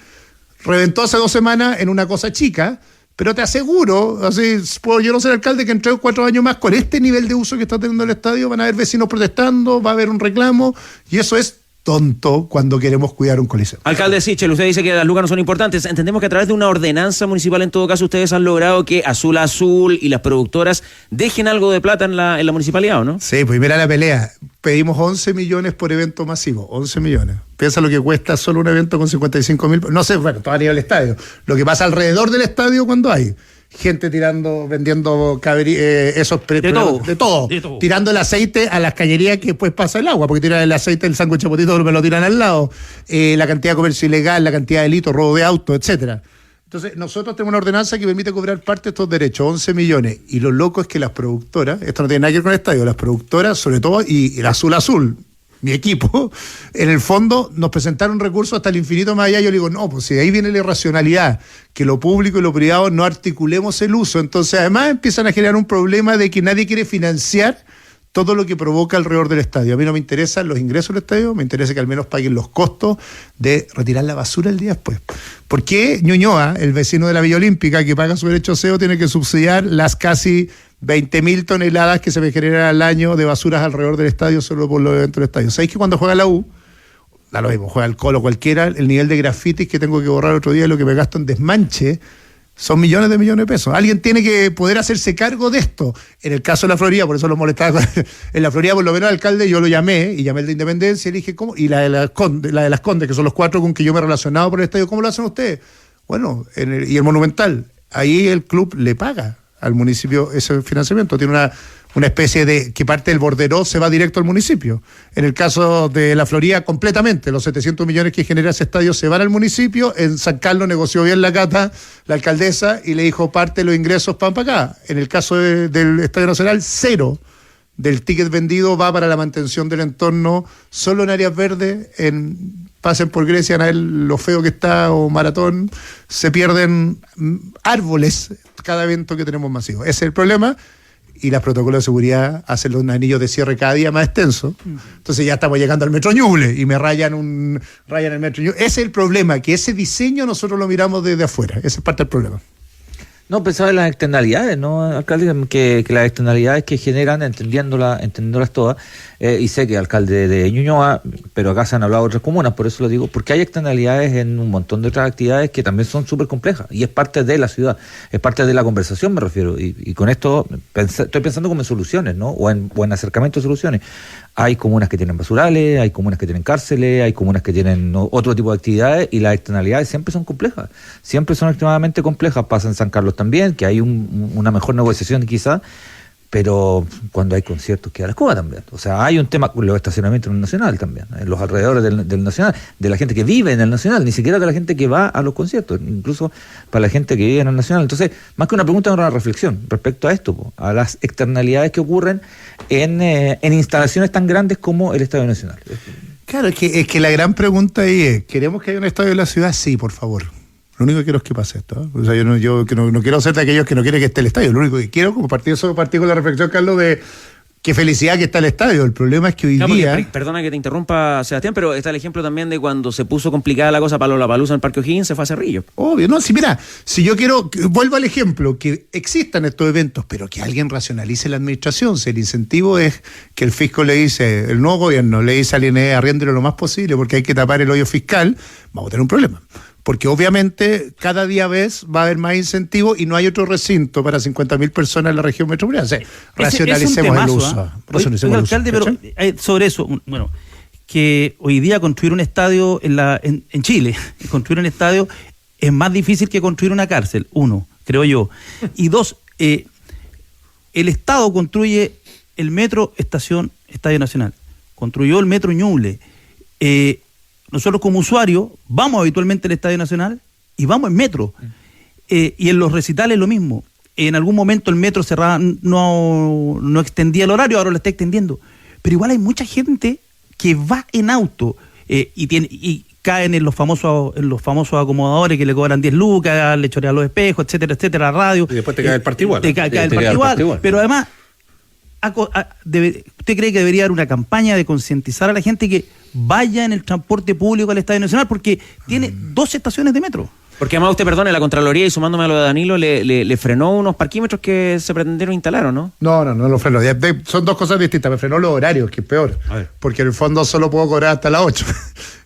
reventó hace 2 semanas en una cosa chica, pero te aseguro, así puedo yo no ser alcalde, que en 3 o 4 años más, con este nivel de uso que está teniendo el estadio, van a haber vecinos protestando, va a haber un reclamo, y eso es tonto cuando queremos cuidar un coliseo. Alcalde Sichel, usted dice que las lucas no son importantes. Entendemos que a través de una ordenanza municipal, en todo caso, ustedes han logrado que Azul Azul y las productoras dejen algo de plata en la municipalidad, ¿o no? Sí, pues mira la pelea. Pedimos 11 millones por evento masivo, 11 millones. Piensa lo que cuesta solo un evento con 55.000, no sé, bueno, todo a nivel estadio. Lo que pasa alrededor del estadio cuando hay gente vendiendo de todo, tirando el aceite a las cañerías que después pasa el agua, porque tiran el aceite del sándwich chapotito, me lo tiran al lado, la cantidad de comercio ilegal, la cantidad de delitos, robo de autos, etcétera. Entonces, nosotros tenemos una ordenanza que permite cobrar parte de estos derechos, 11 millones, y lo loco es que las productoras, esto no tiene nada que ver con el estadio, las productoras, sobre todo, y el Azul, mi equipo, en el fondo nos presentaron recursos hasta el infinito más allá. Yo le digo, no, pues si ahí viene la irracionalidad, que lo público y lo privado no articulemos el uso. Entonces, además, empiezan a generar un problema de que nadie quiere financiar todo lo que provoca alrededor del estadio. A mí no me interesan los ingresos del estadio, me interesa que al menos paguen los costos de retirar la basura el día después. ¿Por qué Ñuñoa, el vecino de la Villa Olímpica, que paga su derecho a aseo, tiene que subsidiar las casi 20.000 toneladas que se me generan al año de basuras alrededor del estadio solo por los eventos del estadio? ¿Sabéis que cuando juega la U, da lo mismo, juega el Colo cualquiera, el nivel de grafitis que tengo que borrar otro día y lo que me gasto en desmanche son millones de pesos? Alguien tiene que poder hacerse cargo de esto. En el caso de la Florida, por eso lo molestaba, en la Florida por lo menos el alcalde yo lo llamé, y llamé el de Independencia y le dije, ¿cómo? Y la de las Condes, que son los 4 con que yo me he relacionado por el estadio, ¿cómo lo hacen ustedes? Bueno, y el Monumental, ahí el club le paga al municipio ese financiamiento, tiene una especie de que parte del borderó se va directo al municipio. En el caso de la Florida, completamente, los 700 millones que genera ese estadio se van al municipio. En San Carlos negoció bien la Cata, la alcaldesa, y le dijo parte de los ingresos van para acá. En el caso del Estadio Nacional, 0 del ticket vendido va para la mantención del entorno, solo en áreas verdes, pasen por Grecia, a ver lo feo que está, o Maratón, se pierden árboles cada evento que tenemos masivo. Ese es el problema, y los protocolos de seguridad hacen los anillos de cierre cada día más extensos. Entonces ya estamos llegando al Metro Ñuble y me rayan el Metro Ñuble. Ese es el problema, que ese diseño nosotros lo miramos desde afuera. Ese es parte del problema. No, pensaba en las externalidades, ¿no, alcalde? Que las externalidades que generan, entendiéndolas todas, y sé que alcalde de Ñuñoa, pero acá se han hablado de otras comunas, por eso lo digo, porque hay externalidades en un montón de otras actividades que también son súper complejas, y es parte de la ciudad, es parte de la conversación, me refiero, y con esto estoy pensando como en soluciones, ¿no? O en acercamiento a soluciones. Hay comunas que tienen basurales, hay comunas que tienen cárceles, hay comunas que tienen otro tipo de actividades, y las externalidades siempre son complejas, siempre son extremadamente complejas. Pasa en San Carlos también, que hay una mejor negociación quizás, pero cuando hay conciertos queda la escoba también. O sea, hay un tema con los estacionamientos en el Nacional también, en los alrededores del Nacional, de la gente que vive en el Nacional, ni siquiera de la gente que va a los conciertos, incluso para la gente que vive en el Nacional. Entonces, más que una pregunta, es una reflexión respecto a esto, a las externalidades que ocurren en instalaciones tan grandes como el Estadio Nacional. Claro, es que la gran pregunta ahí es, ¿queremos que haya un estadio en la ciudad? Sí, por favor. Lo único que quiero es que pase esto, ¿eh? O sea, yo no quiero ser de aquellos que no quieren que esté el estadio. Lo único que quiero, como partí con la reflexión, Carlos, de qué felicidad que está el estadio. El problema es que hoy día... Perdona que te interrumpa, Sebastián, pero está el ejemplo también de cuando se puso complicada la cosa para Lollapalooza en el Parque O'Higgins, se fue a Cerrillo. Obvio, no, si yo quiero, vuelvo al ejemplo, que existan estos eventos, pero que alguien racionalice la administración. Si el incentivo es que el fisco le dice, el nuevo gobierno le dice al INE, arriéndelo lo más posible porque hay que tapar el hoyo fiscal, vamos a tener un problema. Porque obviamente cada día va a haber más incentivos y no hay otro recinto para 50.000 personas en la región metropolitana. O sea, racionalicemos el uso. Oiga, alcalde, pero sobre eso, bueno, que hoy día construir un estadio en Chile, construir un estadio es más difícil que construir una cárcel, uno, creo yo. Y dos, el Estado construye el metro Estación Estadio Nacional, construyó el metro Ñuble. Nosotros como usuarios vamos habitualmente al Estadio Nacional y vamos en metro. Y en los recitales lo mismo. En algún momento el metro cerraba, no extendía el horario, ahora lo está extendiendo. Pero igual hay mucha gente que va en auto y caen en los famosos acomodadores que le cobran 10 lucas, le chorean los espejos, etcétera, etcétera, radio. Y después te cae el parte igual. Te cae el parte igual. Pero además, ¿usted cree que debería haber una campaña de concientizar a la gente que vaya en el transporte público al Estadio Nacional? Porque tiene 2 estaciones de metro. Porque además usted, perdone, la Contraloría, y sumándome a lo de Danilo, le frenó unos parquímetros que se pretendieron instalar, ¿o no? No lo frenó. Son 2 cosas distintas. Me frenó los horarios, que es peor. Porque en el fondo solo puedo cobrar hasta las 8.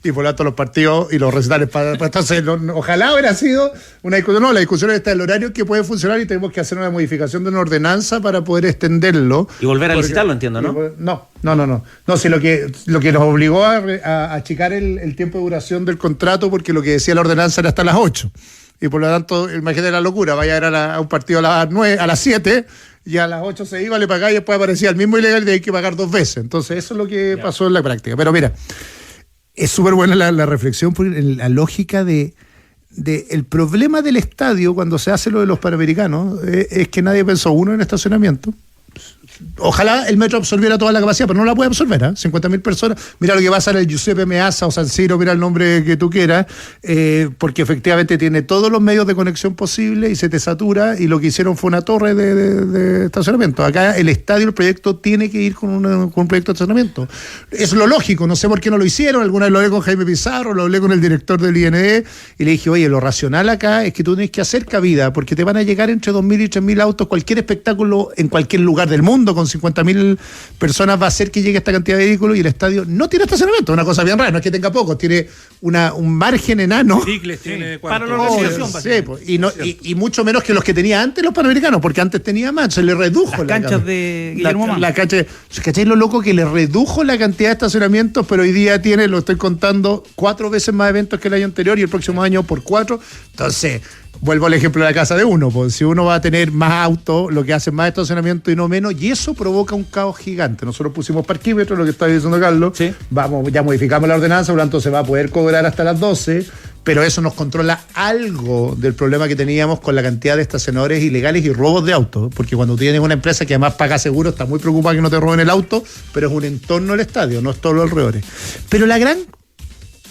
Y por lo tanto los partidos y los recitales entonces, ojalá hubiera sido una discusión. No, la discusión está en el horario que puede funcionar y tenemos que hacer una modificación de una ordenanza para poder extenderlo. Y volver a licitarlo, entiendo, ¿no? No, si lo que nos obligó a achicar el tiempo de duración del contrato, porque lo que decía la ordenanza era hasta las 8. Y por lo tanto, imagínate la locura, vaya a ir a un partido a las 9, a las 7, y a las 8 se iba, le pagaba y después aparecía el mismo ilegal y hay que pagar 2 veces. Entonces, eso es lo que pasó en la práctica. Pero mira, es súper buena la reflexión, porque la lógica de el problema del estadio cuando se hace lo de los Panamericanos es que nadie pensó, uno, en estacionamiento. Ojalá el metro absorbiera toda la capacidad, pero no la puede absorber, 50.000 personas. Mira lo que pasa en el Giuseppe Meazza o San Siro, mira el nombre que tú quieras, porque efectivamente tiene todos los medios de conexión posibles y se te satura, y lo que hicieron fue una torre de estacionamiento. Acá el estadio, el proyecto tiene que ir con un proyecto de estacionamiento. Es lo lógico, no sé por qué no lo hicieron. Alguna vez lo hablé con Jaime Pizarro, lo hablé con el director del IND y le dije, oye, lo racional acá es que tú tienes que hacer cabida, porque te van a llegar entre 2.000 y 3.000 autos, cualquier espectáculo en cualquier lugar del mundo con 50.000 personas va a hacer que llegue esta cantidad de vehículos, y el estadio no tiene estacionamiento. Una cosa bien rara, no es que tenga pocos, tiene un margen enano. Tiene para la organización, y mucho menos que los que tenía antes los Panamericanos, porque antes tenía más, se le redujo las canchas de Guillermo Mann. ¿Cachai lo loco que le redujo la cantidad de estacionamientos? Pero hoy día tiene, lo estoy contando, 4 veces más eventos que el año anterior y el próximo año por 4. Entonces, vuelvo al ejemplo de la casa de uno, pues si uno va a tener más autos, lo que hace es más estacionamiento y no menos, y eso provoca un caos gigante. Nosotros pusimos parquímetros, lo que está diciendo Carlos, ¿sí? Ya modificamos la ordenanza, por lo tanto se va a poder cobrar hasta las 12, pero eso nos controla algo del problema que teníamos con la cantidad de estacionadores ilegales y robos de autos, porque cuando tienes una empresa que además paga seguro, está muy preocupada que no te roben el auto, pero es un entorno al estadio, no es todo los alrededores. Pero la gran...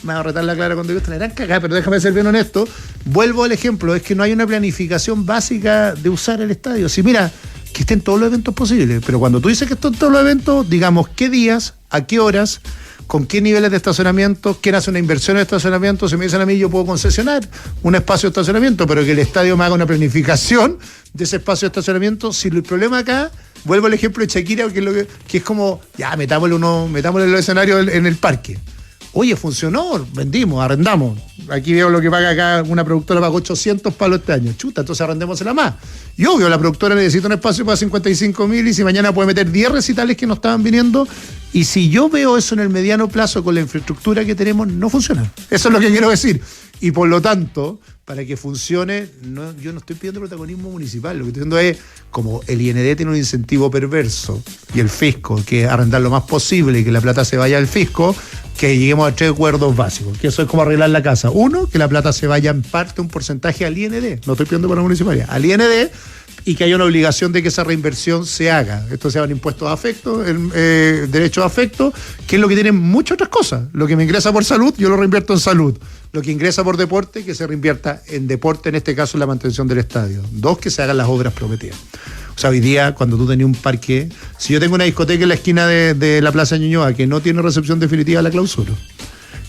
me va a retar la clara cuando digo, la gran cagada, pero déjame ser bien honesto, vuelvo al ejemplo, es que no hay una planificación básica de usar el estadio. Si mira, que estén todos los eventos posibles, pero cuando tú dices que están todos los eventos, digamos qué días, a qué horas, con qué niveles de estacionamiento, quién hace una inversión en estacionamiento. Si me dicen a mí, yo puedo concesionar un espacio de estacionamiento, pero que el estadio me haga una planificación de ese espacio de estacionamiento. Si el problema acá, vuelvo al ejemplo de Shakira, que es como, ya, metámosle el escenario en el parque. Oye, funcionó, vendimos, arrendamos. Aquí veo lo que paga acá una productora, pagó 800 palos este año. Chuta, entonces arrendémosela más. Y obvio, la productora necesita un espacio para 55.000 y si mañana puede meter 10 recitales que no estaban viniendo, Y si yo veo eso en el mediano plazo con la infraestructura que tenemos, no funciona. Eso es lo que quiero decir. Y por lo tanto, para que funcione, yo no estoy pidiendo protagonismo municipal. Lo que estoy diciendo es, como el IND tiene un incentivo perverso y el fisco, que es arrendar lo más posible y que la plata se vaya al fisco, que lleguemos a 3 acuerdos básicos. Que eso es como arreglar la casa. 1, que la plata se vaya en parte, un porcentaje al IND. No estoy pidiendo para la municipalidad. Al IND, y que haya una obligación de que esa reinversión se haga. Esto se llaman impuestos a afecto, derechos a afecto, que es lo que tienen muchas otras cosas. Lo que me ingresa por salud, yo lo reinvierto en salud. Lo que ingresa por deporte, que se reinvierta en deporte, en este caso en la mantención del estadio. 2, que se hagan las obras prometidas. O sea, hoy día, cuando tú tenías un parque, si yo tengo una discoteca en la esquina de la Plaza Ñuñoa que no tiene recepción definitiva, la clausura.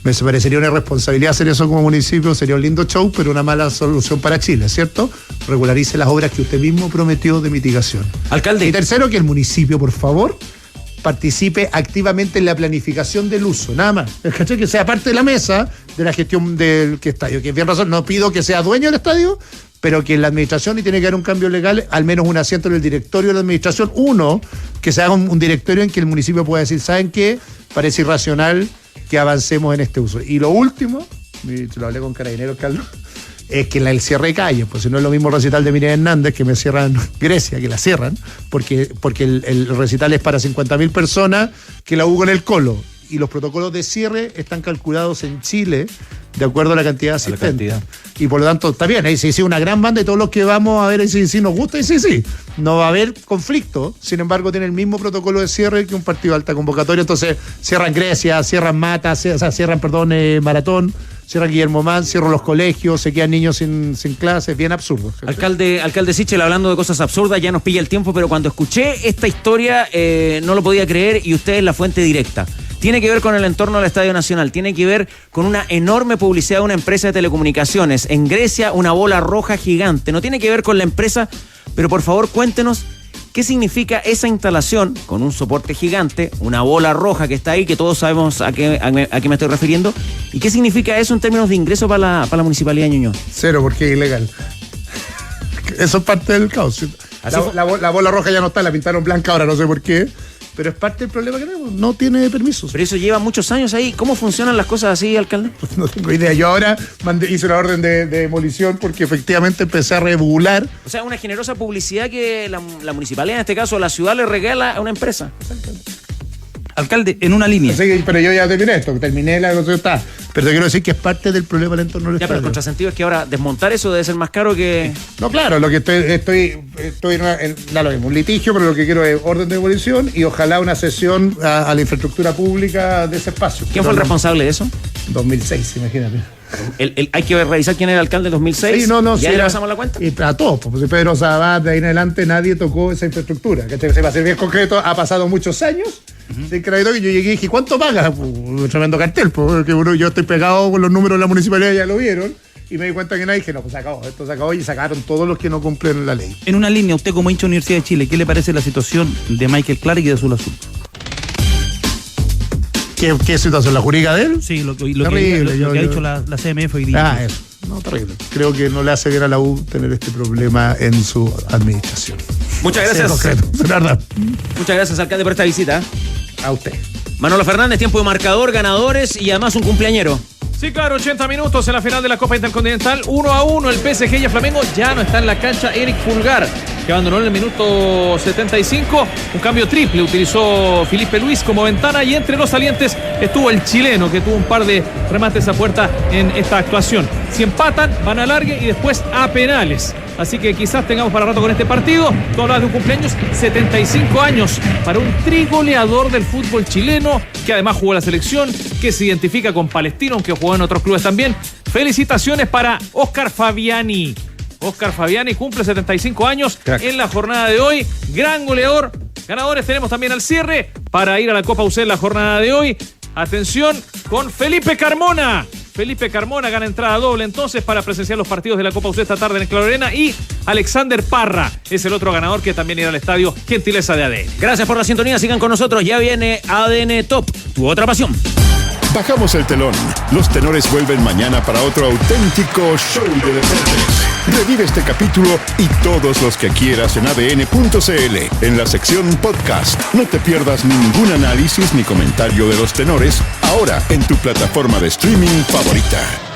Me parecería una irresponsabilidad hacer eso como municipio, sería un lindo show, pero una mala solución para Chile, ¿cierto? Regularice las obras que usted mismo prometió de mitigación. Alcalde. Y tercero, que el municipio, por favor, participe activamente en la planificación del uso, nada más. ¿Cachai? Que sea parte de la mesa de la gestión del estadio. Que bien razón, no pido que sea dueño del estadio, pero que en la administración, y tiene que haber un cambio legal, al menos un asiento en el directorio de la administración. 1, que se haga un directorio en que el municipio pueda decir, ¿saben qué? Parece irracional que avancemos en este uso. Y lo último, se lo hablé con Carabineros, Carlos, es que el cierre de calles, pues si no es lo mismo recital de Miriam Hernández, que me cierran Grecia, que la cierran, porque el recital es para 50.000 personas, que la hubo en el Colo. Y los protocolos de cierre están calculados en Chile de acuerdo a la cantidad de asistentes. Y por lo tanto, está bien, ahí sí, una gran banda y todos los que vamos a ver ahí sí nos gusta y sí. No va a haber conflicto, sin embargo tiene el mismo protocolo de cierre que un partido de alta convocatoria, entonces cierran Grecia, cierran Mata, cierran Maratón, cierran Guillermo Mann, cierran los colegios, se quedan niños sin clases, bien absurdo. Alcalde Sichel, hablando de cosas absurdas, ya nos pilla el tiempo, pero cuando escuché esta historia no lo podía creer y usted es la fuente directa. Tiene que ver con el entorno del Estadio Nacional, tiene que ver con una enorme publicidad de una empresa de telecomunicaciones. En Grecia, una bola roja gigante. No tiene que ver con la empresa, pero por favor cuéntenos qué significa esa instalación con un soporte gigante, una bola roja que está ahí, que todos sabemos a qué me estoy refiriendo, y qué significa eso en términos de ingreso para la Municipalidad de Ñuñoa. 0, porque es ilegal. Eso es parte del caos. La bola roja ya no está, la pintaron blanca ahora, no sé por qué. Pero es parte del problema que tenemos, no tiene permisos. Pero eso lleva muchos años ahí. ¿Cómo funcionan las cosas así, alcalde? Pues no tengo idea. Yo ahora hice una orden de demolición porque efectivamente empecé a regular. O sea, una generosa publicidad que la municipalidad, en este caso la ciudad, le regala a una empresa. Alcalde, en una línea. Sí, pero yo ya terminé la cosa está. Pero te quiero decir que es parte del problema del entorno del estadio. Pero el contrasentido es que ahora desmontar eso debe ser más caro que... No, claro, lo que estoy da lo mismo, un litigio, pero lo que quiero es orden de demolición y ojalá una cesión a la infraestructura pública de ese espacio. ¿Quién fue el responsable de eso? 2006, imagínate. Hay que revisar quién era el alcalde en 2006. Sí, no. ¿Ya le pasamos la cuenta? Y a todos, pues Pedro Sabat, de ahí en adelante nadie tocó esa infraestructura. Que se va a ser bien concreto, ha pasado muchos años. Sin crédito, y yo llegué y dije, ¿cuánto paga? Un tremendo cartel, porque yo estoy pegado con los números de la municipalidad, ya lo vieron. Y me di cuenta que nadie, dije, no, pues esto se acabó y sacaron todos los que no cumplen la ley. En una línea, usted como hincha de Universidad de Chile, ¿qué le parece la situación de Michael Clark y de Azul Azul? ¿Qué situación? ¿La jurídica de él? Sí, lo que ha dicho la CMF hoy día. Eso. No, terrible. Creo que no le hace bien a la U tener este problema en su administración. Muchas gracias. Muchas gracias, alcalde, por esta visita. A usted. Manolo Fernández, tiempo de marcador, ganadores y además un cumpleañero. Sí, claro, 80 minutos en la final de la Copa Intercontinental. 1-1, el PSG y el Flamengo ya no está en la cancha. Eric Pulgar, que abandonó en el minuto 75. Un cambio triple utilizó Felipe Luis como ventana y entre los salientes estuvo el chileno, que tuvo un par de remates a puerta en esta actuación. Si empatan, van a alargue y después a penales. Así que quizás tengamos para rato con este partido. Tú hablas de un cumpleaños, 75 años para un trigoleador del fútbol chileno, que además jugó la selección, que se identifica con Palestino, aunque jugó en otros clubes también. Felicitaciones para Oscar Fabiani. Oscar Fabiani cumple 75 años en la jornada de hoy. Gran goleador. Ganadores tenemos también al cierre para ir a la Copa UC en la jornada de hoy. Atención con Felipe Carmona. Felipe Carmona gana entrada doble entonces para presenciar los partidos de la Copa UC esta tarde en el Claro Arena. Y Alexander Parra es el otro ganador que también irá al estadio, gentileza de ADN. Gracias por la sintonía, sigan con nosotros. Ya viene ADN Top, tu otra pasión. Bajamos el telón. Los tenores vuelven mañana para otro auténtico show de deportes. Revive este capítulo y todos los que quieras en adn.cl, en la sección podcast. No te pierdas ningún análisis ni comentario de los tenores, ahora en tu plataforma de streaming favorita.